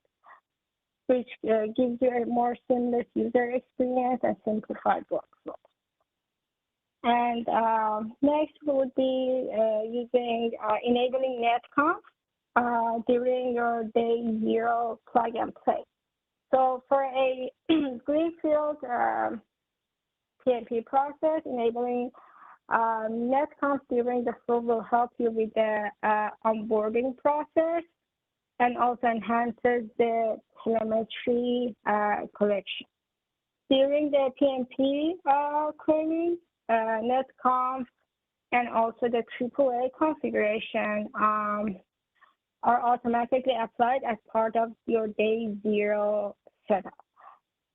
which gives you a more seamless user experience and simplified workflows. And next would be enabling netconf during your day zero plug and play. So for a greenfield PMP process, enabling netconf during the flow will help you with the onboarding process and also enhances the telemetry collection. During the PMP query, netconf and also the AAA configuration are automatically applied as part of your day zero setup.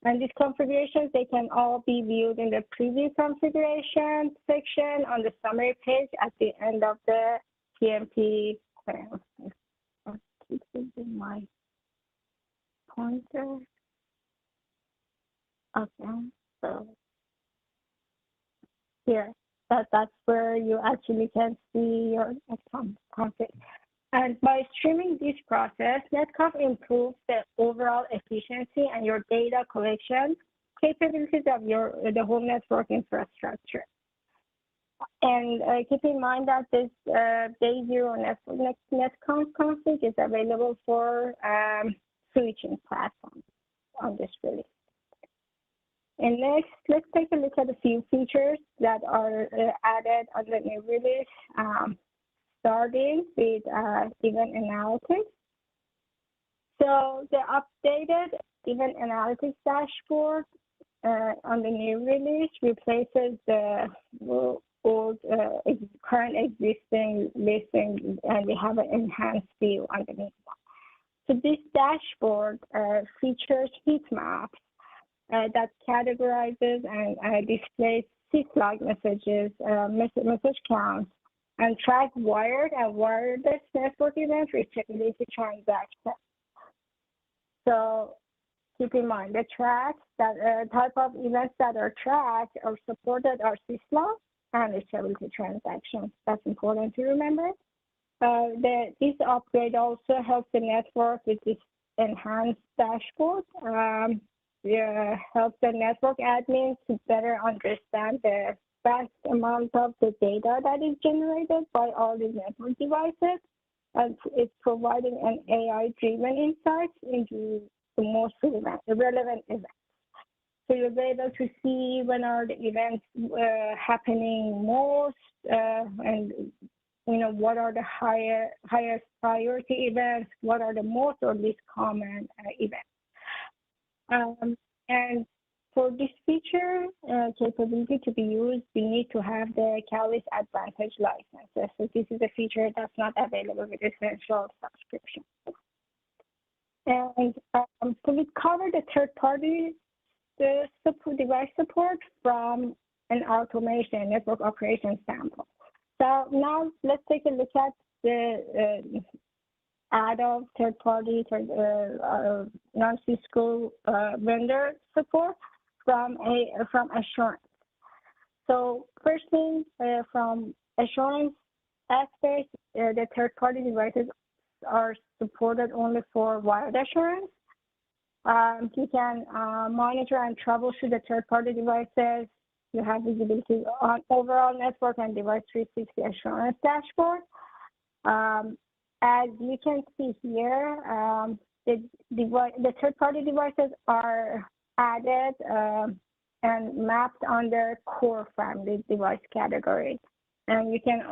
And these configurations, they can all be viewed in the preview configuration section on the summary page at the end of the PMP query. I'll keep using my pointer. Okay, so here, that's where you actually can see your config. And by streaming this process, netconf improves the overall efficiency and your data collection capabilities of the whole network infrastructure. And keep in mind that this day zero netconf config is available for switching platforms on this release. And next, let's take a look at a few features that are added on the new release. Starting with event analytics. So the updated event analytics dashboard on the new release replaces the old current existing listing, and we have an enhanced view underneath one. So this dashboard features heat maps that categorizes and displays syslog messages, message counts, and track wired and wireless network event reachability transactions. So keep in mind the tracks that type of events that are tracked or supported are syslog and reachability transactions. That's important to remember. This upgrade also helps the network with this enhanced dashboard. Helps the network admins to better understand the vast amount of the data that is generated by all these network devices, and it's providing an AI-driven insights into the most relevant events. So you'll be able to see when are the events happening most and what are the highest priority events, what are the most or least common events. And for this feature capability to be used, we need to have the Catalyst Advantage licenses. So this is a feature that's not available with Essential subscription. And so we covered the third-party device support from an automation network operation sample. So now let's take a look at the add-on third-party non-Cisco vendor support from assurance. So first thing from assurance aspect, the third-party devices are supported only for wired assurance. You can monitor and troubleshoot the third-party devices. You have visibility on overall network and device 360 assurance dashboard. As you can see here, the third-party devices are added and mapped under core family device category. And you can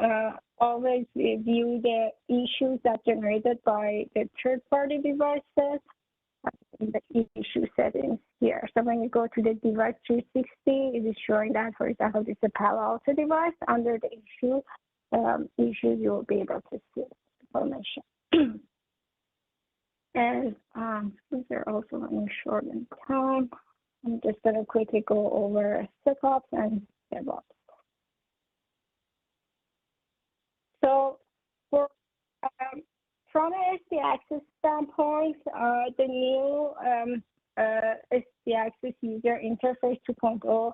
always view the issues that generated by the third-party devices in the issue settings here. So when you go to the device 360, it is showing that, for example, this is a Palo Alto device. Under the issues, you will be able to see information. And these are also running short in time. I'm just going to quickly go over SecOps and DevOps. So for from an SD Access standpoint, the new SD Access user interface 2.0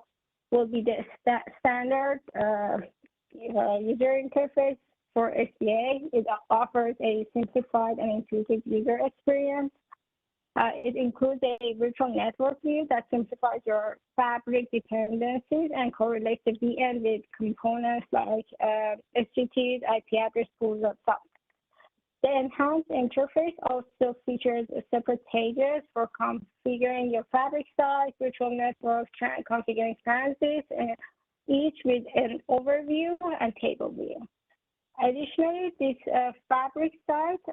will be the standard user interface for SDA. It offers a simplified and intuitive user experience. It includes a virtual network view that simplifies your fabric dependencies and correlates the VM with components like SGTs, IP address pools, or stuff. The enhanced interface also features separate pages for configuring your fabric size, virtual network, configuring transit, each with an overview and table view. Additionally, this fabric site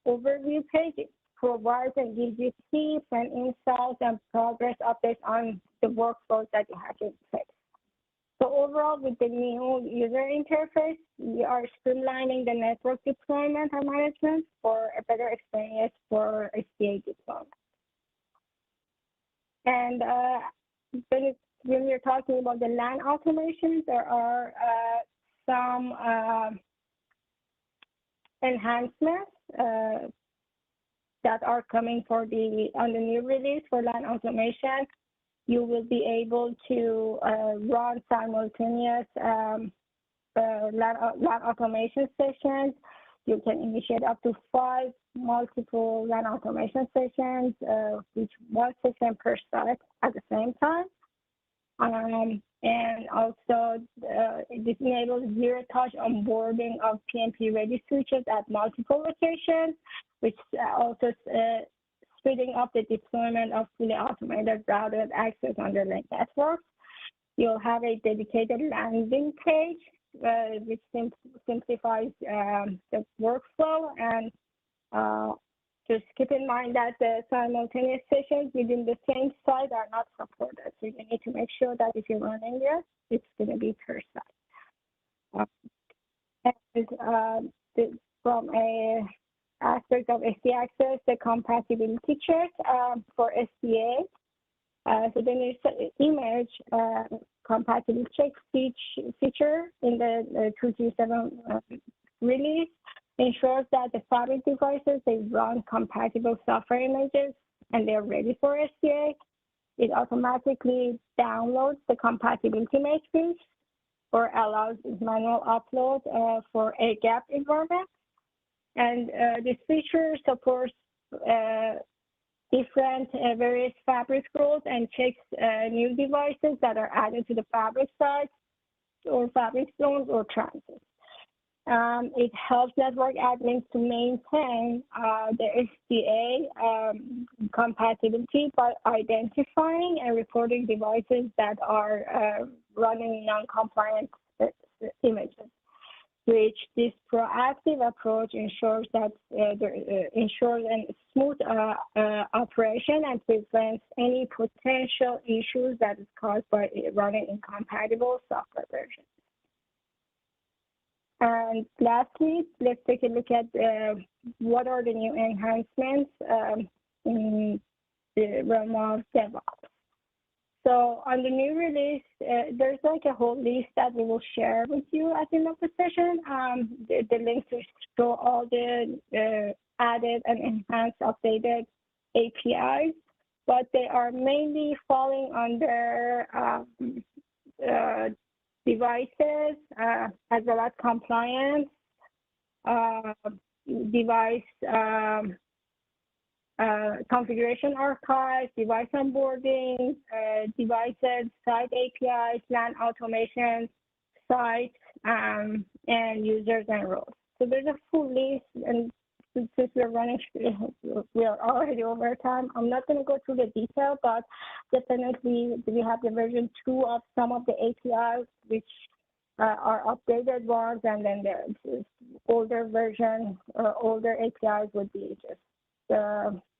overview page provides and gives you tips and insights and progress updates on the workflows that you have in place. So overall, with the new user interface, we are streamlining the network deployment and management for a better experience for SDA deployment. And when we're talking about the LAN automation, there are some enhancements that are coming on the new release for LAN automation. You will be able to run simultaneous LAN automation sessions. You can initiate up to 5 multiple LAN automation sessions, with 1 session per site at the same time. And also, this enables zero-touch onboarding of PNP-ready switches at multiple locations, which also speeding up the deployment of fully automated routed access underlying networks. You'll have a dedicated landing page, which simplifies the workflow. And just keep in mind that the simultaneous sessions within the same site are not supported. So you need to make sure that if you're running this, it's going to be per site. And from a aspect of SD Access, the compatibility check for SDA. So the new image compatibility check feature in the 2.7 release ensures that the fabric devices, they run compatible software images and they're ready for SDA. It automatically downloads the compatibility matrix or allows manual upload for a gap environment. And this feature supports different various fabric roles and checks new devices that are added to the fabric sites or fabric zones or transits. It helps network admins to maintain the SDA compatibility by identifying and reporting devices that are running non-compliant images. which this proactive approach ensures that ensures a smooth operation and prevents any potential issues that is caused by running incompatible software versions. And lastly, let's take a look at what are the new enhancements in the realm of DevOps. So on the new release, there's like a whole list that we will share with you at the end of the session. The links to show all the added and enhanced updated APIs, but they are mainly falling under devices as well as compliance, device configuration archives, device onboarding, devices, site APIs, LAN automation, sites, and users and roles. So there's a full list, and since we're running, we are already over time. I'm not going to go through the detail, but definitely we have the version 2 of some of the APIs, which are updated ones, and then the older version, older APIs would be just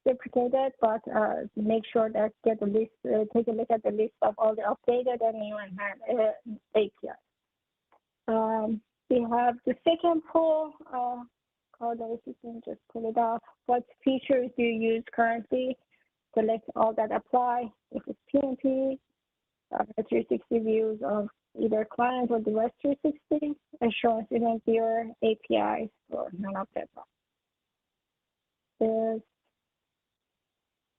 deprecated, but make sure that get the list, take a look at the list of all the updated and new enhanced APIs. We have the second poll. If you can just pull it off. What features do you use currently? Select all that apply. If it's PnP, 360 views of either client or device 360, assurance event viewer, APIs, or none of them. The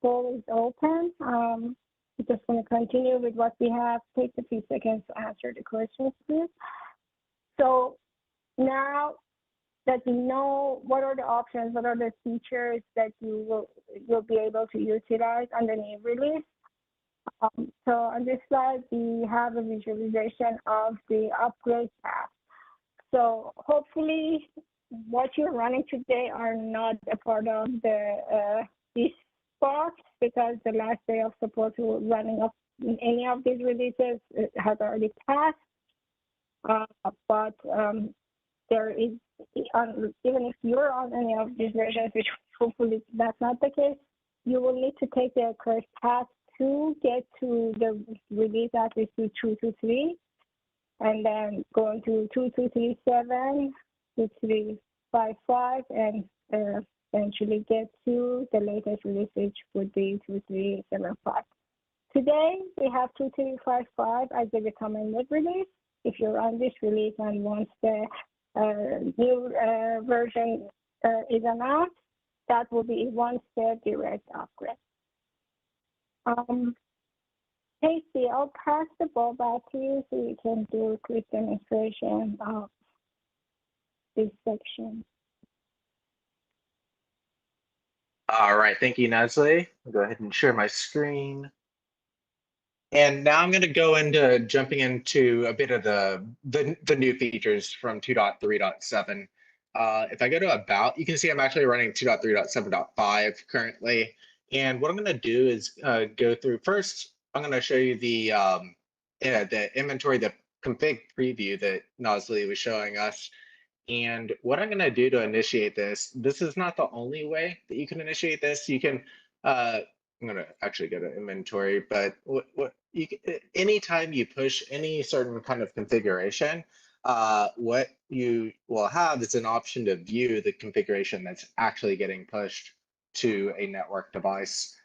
poll is open. I'm just going to continue with what we have. Take a few seconds to answer the questions, please. So now that you know what are the options, what are the features that you'll be able to utilize on the new release. So on this slide, we have a visualization of the upgrade path. So hopefully what you're running today are not a part of the this box, because the last day of support running up in any of these releases has already passed. But there is, even if you're on any of these versions, which hopefully that's not the case, you will need to take the correct path to get to the release at least 2.2.3, and then go into 2.2.3.7, 2.3.5.5, and eventually get to the latest release, which would be 2.3.7.5. Today, we have 2.3.5.5 as the recommended release. If you're on this release and once the new version is announced, that will be a one-step direct upgrade. Casey, I'll pass the ball back to you so you can do a quick demonstration of this section. All right, thank you, Nasli. I'll go ahead and share my screen. And now I'm going to go into jumping into a bit of the new features from 2.3.7. If I go to About, you can see I'm actually running 2.3.7.5 currently. And what I'm going to do is go through first. I'm going to show you the inventory, the config preview that Nasli was showing us. And what I'm going to do to initiate this is not the only way that you can initiate this. You can, I'm going to actually go to inventory, but anytime you push any certain kind of configuration, what you will have is an option to view the configuration that's actually getting pushed to a network device.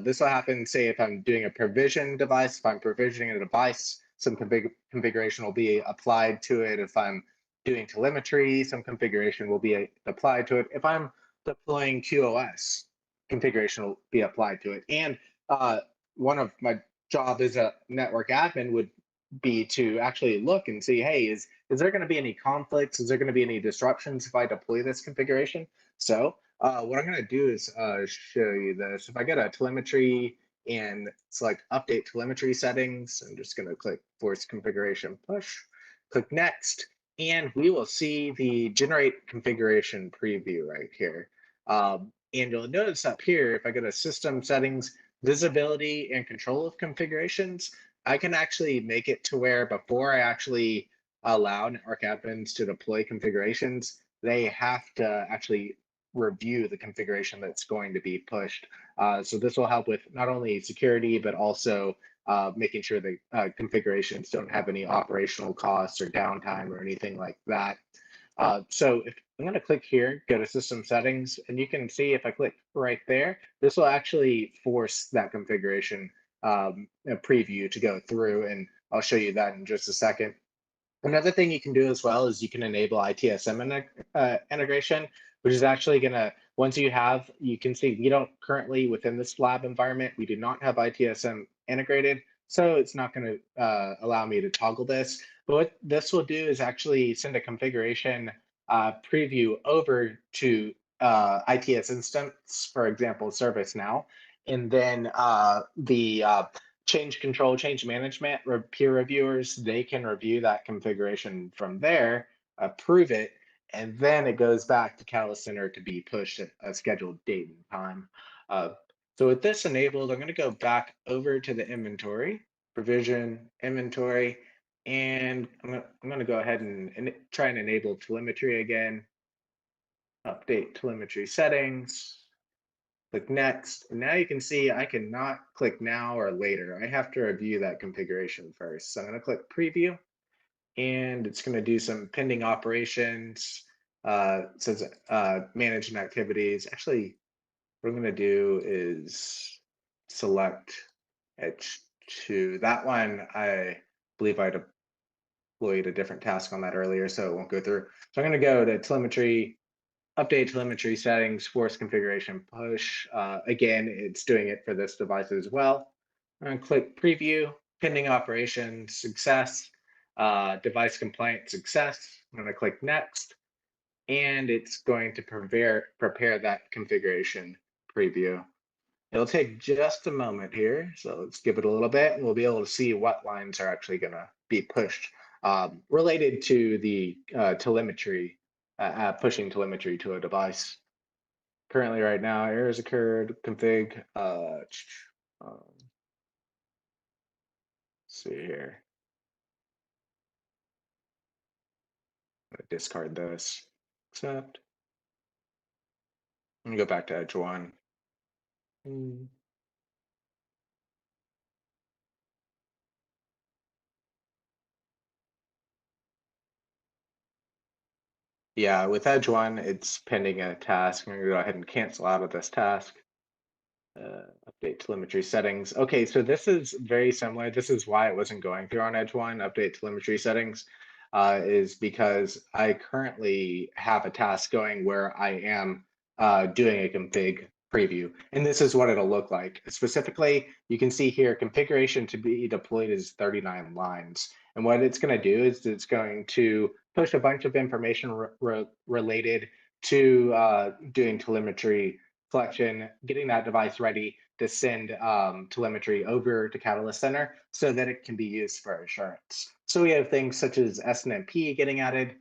This will happen, say, if I'm doing a provision device, if I'm provisioning a device, some configuration will be applied to it. If I'm doing telemetry, some configuration will be applied to it. If I'm deploying QoS, configuration will be applied to it. And one of my job as a network admin would be to actually look and see, hey, is there going to be any conflicts? Is there going to be any disruptions if I deploy this configuration? So what I'm going to do is show you this. If I go to telemetry and select update telemetry settings, I'm just going to click force configuration push, click next, and we will see the generate configuration preview right here. And you'll notice up here, if I go to system settings, visibility and control of configurations, I can actually make it to where before I actually allow network admins to deploy configurations, they have to actually review the configuration that's going to be pushed. So this will help with not only security, but also making sure the configurations don't have any operational costs or downtime or anything like that. So if I'm going to click here, go to system settings, and you can see if I click right there, this will actually force that configuration preview to go through, and I'll show you that in just a second. Another thing you can do as well is you can enable ITSM integration, which is actually going to, once you have, you can see we don't currently within this lab environment, we do not have ITSM integrated. So it's not going to allow me to toggle this. But what this will do is actually send a configuration preview over to ITS instance, for example, ServiceNow. And then the change control, change management, peer reviewers, they can review that configuration from there, approve it, and then it goes back to Catalyst Center to be pushed at a scheduled date and time. So with this enabled, I'm going to go back over to the inventory, provision, inventory, and I'm going to go ahead and try and enable telemetry again, update telemetry settings. Click next. And now you can see I cannot click now or later. I have to review that configuration first. So I'm going to click preview, and it's going to do some pending operations. It says managing activities. Actually, what I'm going to do is select H2. That one, I believe I deployed a different task on that earlier, so it won't go through. So I'm going to go to telemetry, update telemetry settings, force configuration push. Again, it's doing it for this device as well. I'm going to click preview, pending operations, success, device compliant success. I'm going to click next, and it's going to prepare that configuration preview. It'll take just a moment here, so let's give it a little bit, and we'll be able to see what lines are actually going to be pushed related to the telemetry, pushing telemetry to a device. Currently, right now, errors occurred. Config. See here. I'm gonna discard this. Accept. Let me go back to Edge 1. Yeah, with Edge 1, it's pending a task. I'm going to go ahead and cancel out of this task. Update telemetry settings. Okay, so this is very similar. This is why it wasn't going through on Edge 1, update telemetry settings, is because I currently have a task going where I am doing a config preview. And this is what it'll look like. Specifically, you can see here, configuration to be deployed is 39 lines. And what it's going to do is it's going to push a bunch of information related to doing telemetry collection, getting that device ready to send telemetry over to Catalyst Center so that it can be used for assurance. So we have things such as SNMP getting added.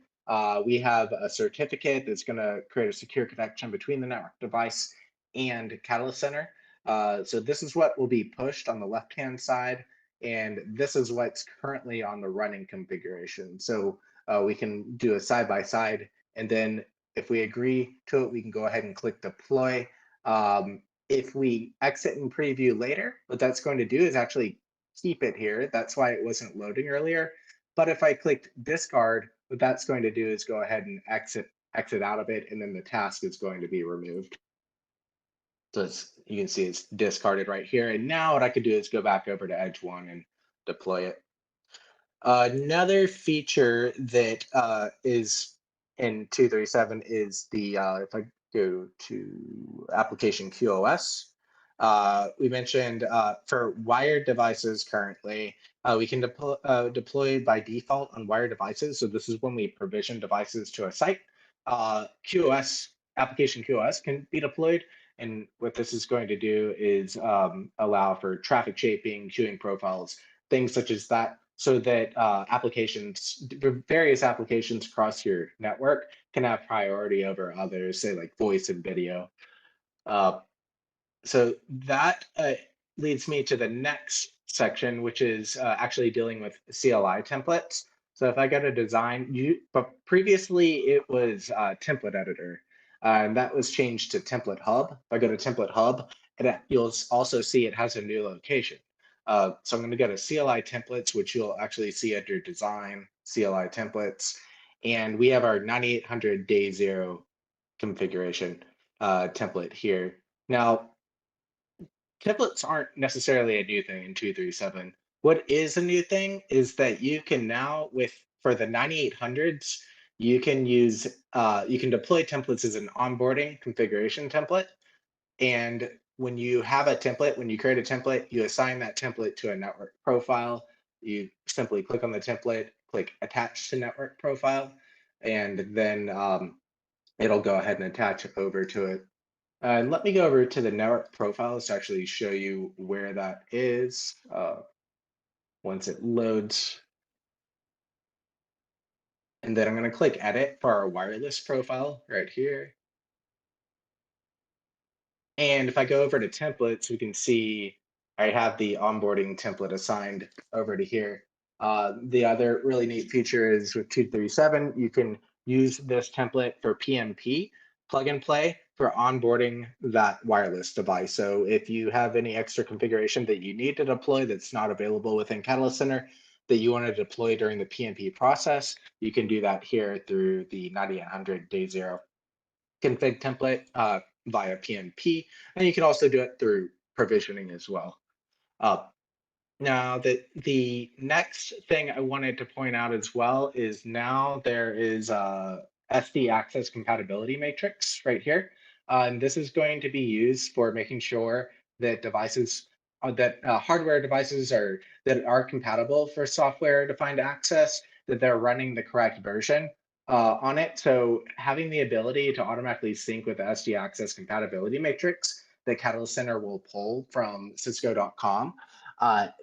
We have a certificate that's going to create a secure connection between the network device and Catalyst Center. So this is what will be pushed on the left-hand side, and this is what's currently on the running configuration. So we can do a side-by-side, and then if we agree to it, we can go ahead and click deploy. If we exit and preview later, what that's going to do is actually keep it here. That's why it wasn't loading earlier. But if I clicked discard, what that's going to do is go ahead and exit out of it, and then the task is going to be removed. So you can see it's discarded right here. And now what I could do is go back over to Edge 1 and deploy it. Another feature that is in 237 is the, if I go to application QoS, we mentioned for wired devices currently, we can deploy by default on wired devices. So this is when we provision devices to a site. QoS, application QoS can be deployed. And what this is going to do is allow for traffic shaping, queuing profiles, things such as that, so that various applications across your network can have priority over others, say like voice and video. So that leads me to the next section, which is actually dealing with CLI templates. So if I go to design, but previously it was template editor, and that was changed to template hub. If I go to template hub, you'll also see it has a new location. So I'm going to go to CLI templates, which you'll actually see under design, CLI templates, and we have our 9800 day zero configuration template here. Now, templates aren't necessarily a new thing in 237. What is a new thing is that you can now, for the 9800s, you can you can deploy templates as an onboarding configuration template. And when you have a template, when you create a template, you assign that template to a network profile. You simply click on the template, click attach to network profile, and then it'll go ahead and attach over to it. And let me go over to the network profiles to actually show you where that is once it loads. And then I'm going to click edit for our wireless profile right here. And if I go over to templates, we can see I have the onboarding template assigned over to here. The other really neat feature is with 237, you can use this template for PMP, plug and play, for onboarding that wireless device. So if you have any extra configuration that you need to deploy that's not available within Catalyst Center that you want to deploy during the PMP process, you can do that here through the 9800 day zero config template via PMP, and you can also do it through provisioning as well. Now, the next thing I wanted to point out as well is now there is a SD access compatibility matrix right here. And this is going to be used for making sure that hardware devices that are compatible for software defined access, that they're running the correct version on it. So having the ability to automatically sync with the SD access compatibility matrix that Catalyst Center will pull from Cisco.com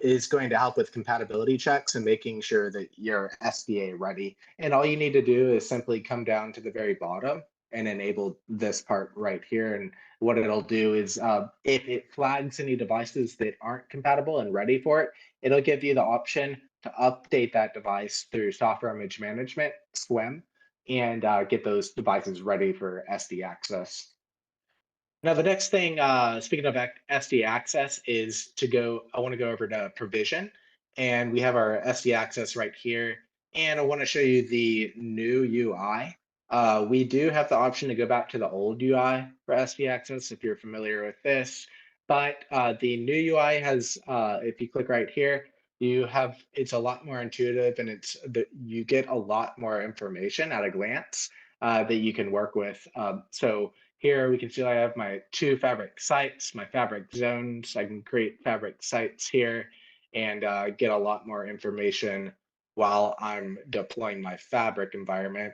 is going to help with compatibility checks and making sure that you're SDA ready. And all you need to do is simply come down to the very bottom and enable this part right here. And what it'll do is if it flags any devices that aren't compatible and ready for it, it'll give you the option to update that device through software image management, SWIM, and get those devices ready for SD access. Now, the next thing, speaking of SD access, is I want to go over to provision. And we have our SD access right here. And I want to show you the new UI. We do have the option to go back to the old UI for SD access if you're familiar with this. But the new UI has, if you click right here, it's a lot more intuitive and you get a lot more information at a glance that you can work with. So here we can see I have my 2 fabric sites, my fabric zones. I can create fabric sites here and get a lot more information while I'm deploying my fabric environment.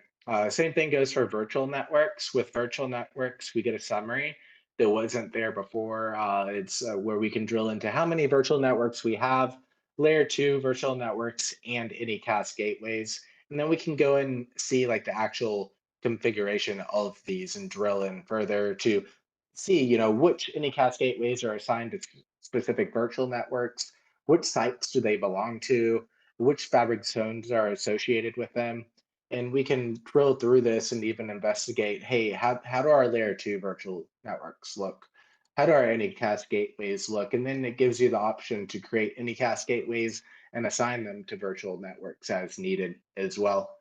Same thing goes for virtual networks. With virtual networks, we get a summary that wasn't there before. It's where we can drill into how many virtual networks we have, layer 2 virtual networks, and any CAS gateways. And then we can go and see like the actual configuration of these and drill in further to see, which anycast gateways are assigned to specific virtual networks, which sites do they belong to, which fabric zones are associated with them. And we can drill through this and even investigate, hey, how do our layer 2 virtual networks look? How do our anycast gateways look? And then it gives you the option to create anycast gateways and assign them to virtual networks as needed as well.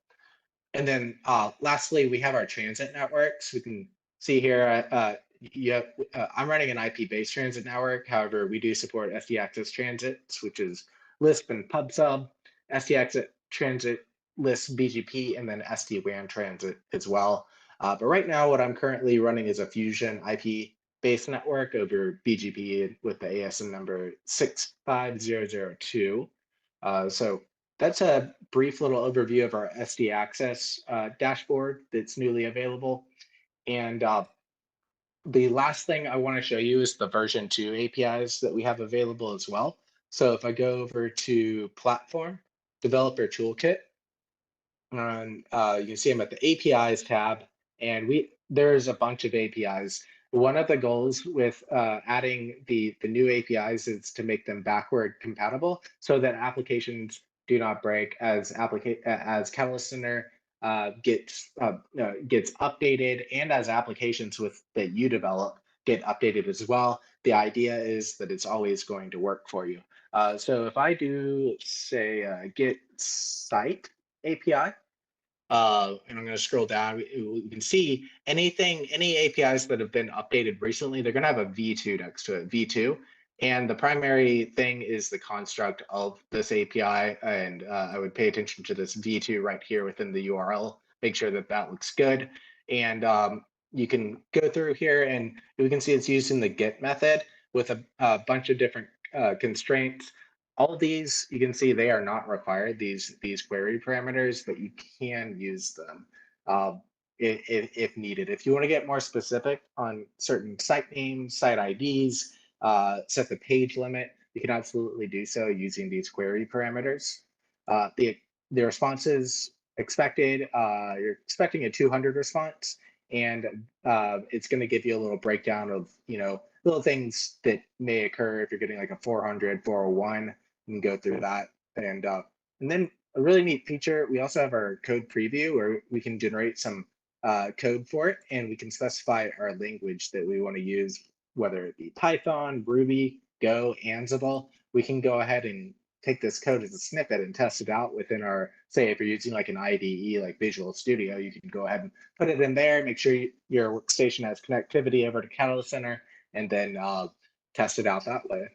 And then lastly, we have our transit networks. We can see here, I'm running an IP-based transit network. However, we do support SD access transits, which is Lisp and PubSub, SD access transit, Lisp BGP, and then SD-WAN transit as well. But right now, what I'm currently running is a Fusion IP-based network over BGP with the ASN number 65002. So that's a brief little overview of our SD access dashboard that's newly available. And the last thing I want to show you is the version 2 APIs that we have available as well. So if I go over to Platform, Developer Toolkit, and you can see I'm at the APIs tab, and there's a bunch of APIs. One of the goals with adding the new APIs is to make them backward compatible so that applications do not break as Catalyst Center gets updated, and as applications that you develop get updated as well. The idea is that it's always going to work for you. So if I do say get site API, and I'm going to scroll down, we can see any APIs that have been updated recently, they're going to have a v2 next to it, v2. And the primary thing is the construct of this API. And I would pay attention to this v2 right here within the URL, make sure that that looks good. And you can go through here and we can see it's using the get method with a bunch of different constraints. All of these, you can see they are not required, these query parameters, but you can use them if needed. If you want to get more specific on certain site names, site IDs, set the page limit, you can absolutely do so using these query parameters. The responses expected, you're expecting a 200 response, and it's going to give you a little breakdown of, little things that may occur if you're getting like a 400, 401, and go through that. And then a really neat feature, we also have our code preview where we can generate some code for it, and we can specify our language that we want to use, whether it be Python, Ruby, Go, Ansible. We can go ahead and take this code as a snippet and test it out within our, say, if you're using like an IDE like Visual Studio, you can go ahead and put it in there, make sure your workstation has connectivity over to Catalyst Center, and then test it out that way.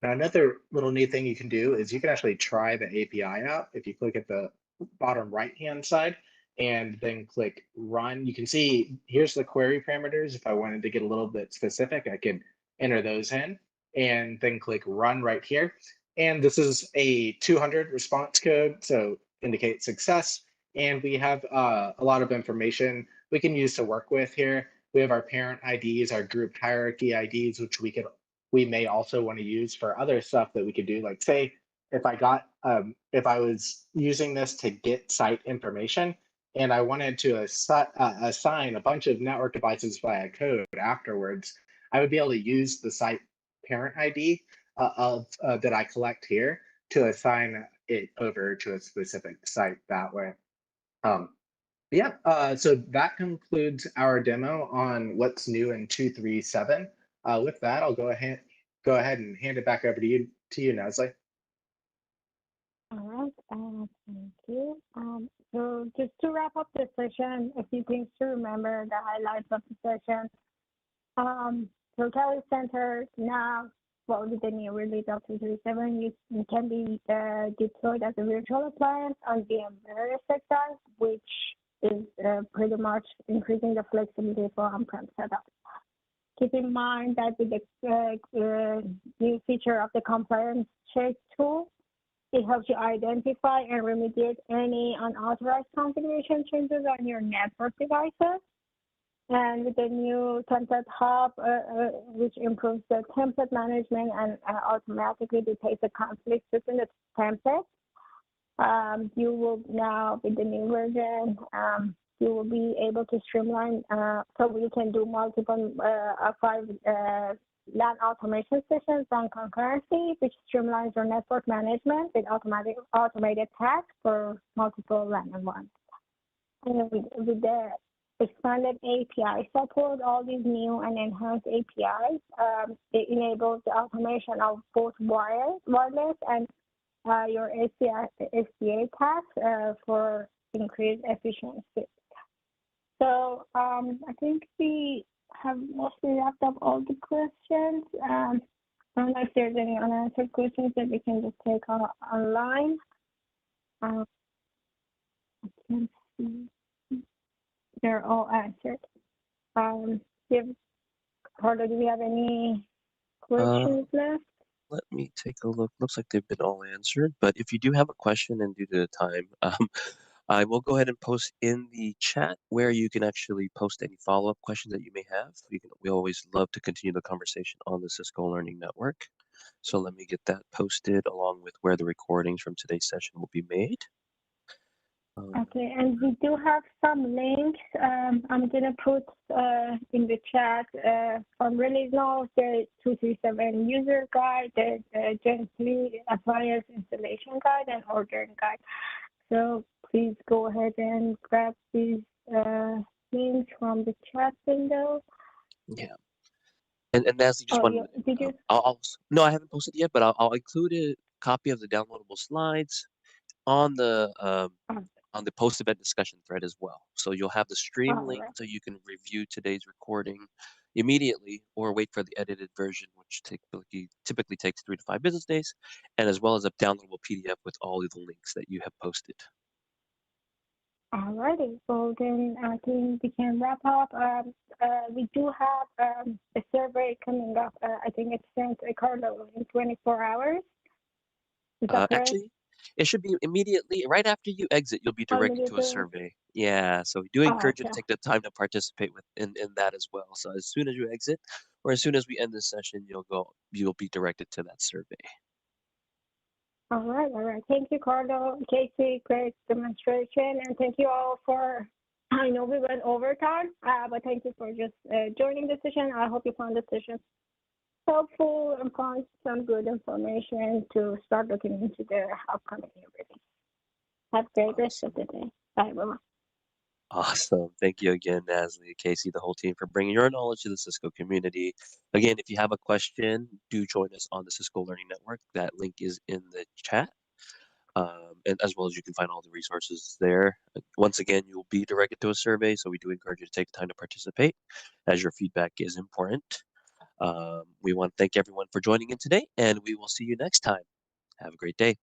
Now, another little neat thing you can do is you can actually try the API out. If you click at the bottom right-hand side and then click run, you can see here's the query parameters. If I wanted to get a little bit specific, I could enter those in and then click run right here. And this is a 200 response code, so indicate success. And we have a lot of information we can use to work with here. We have our parent IDs, our group hierarchy IDs, which we may also want to use for other stuff that we could do. Like say, if I was using this to get site information and I wanted to assign a bunch of network devices via code afterwards, I would be able to use the site parent ID that I collect here to assign it over to a specific site that way. So that concludes our demo on what's new in 2.3.7. With that, I'll go ahead and hand it back over to you, Nestle. All right, thank you. So just to wrap up the session, a few things to remember, the highlights of the session. So Catalyst Center now, with the new release of 2.3.7, it can be deployed as a virtual appliance on VMware sector, which is pretty much increasing the flexibility for on-prem setup. Keep in mind that with the new feature of the compliance check tool, it helps you identify and remediate any unauthorized configuration changes on your network devices. And with the new template hub, which improves the template management and automatically detects the conflicts within the template, you will now, with the new version, you will be able to streamline, so we can do multiple 5 LAN automation sessions on concurrency, which streamlines your network management with automated tasks for multiple LAN environments. And with the expanded API support, all these new and enhanced APIs, it enables the automation of both wireless and your SCA tasks for increased efficiency. So I think we have mostly wrapped up all the questions. I don't know if there's any unanswered questions that we can just take online. I can see they're all answered. Carlo, do we have any questions left? Let me take a look. Looks like they've been all answered. But if you do have a question, and due to the time, I will go ahead and post in the chat where you can actually post any follow-up questions that you may have. We always love to continue the conversation on the Cisco Learning Network. So let me get that posted along with where the recordings from today's session will be made. Okay, and we do have some links. I'm gonna put in the chat from release notes, the 237 user guide, the Gen 3 appliance installation guide, and ordering guide. So please go ahead and grab these links from the chat window. Yeah. And Nasty, just one minute. Did you? No, I haven't posted yet, but I'll include a copy of the downloadable slides on the post event discussion thread as well. So you'll have the stream link Right. so you can review today's recording immediately or wait for the edited version, which typically takes 3 to 5 business days, and as well as a downloadable PDF with all of the links that you have posted. Alrighty, so then I think we can wrap up. We do have a survey coming up. I think it's sent to Carlo in 24 hours. Is that correct? Actually, it should be immediately, right after you exit, you'll be directed to a survey. Yeah, so we do encourage you to take the time to participate in that as well. So as soon as you exit, or as soon as we end this session, you'll be directed to that survey. All right. Thank you, Carlo, Casey, great demonstration, and thank you all for. I know we went over time, but thank you for just joining the session. I hope you found the session helpful and found some good information to start looking into the upcoming new release. Have a great rest of the day. Bye, everyone. Awesome. Thank you again, Nasli, Casey, the whole team for bringing your knowledge to the Cisco community. Again, if you have a question, do join us on the Cisco Learning Network. That link is in the chat. And as well as you can find all the resources there. Once again, you'll be directed to a survey, so we do encourage you to take the time to participate as your feedback is important. We want to thank everyone for joining in today, and we will see you next time. Have a great day.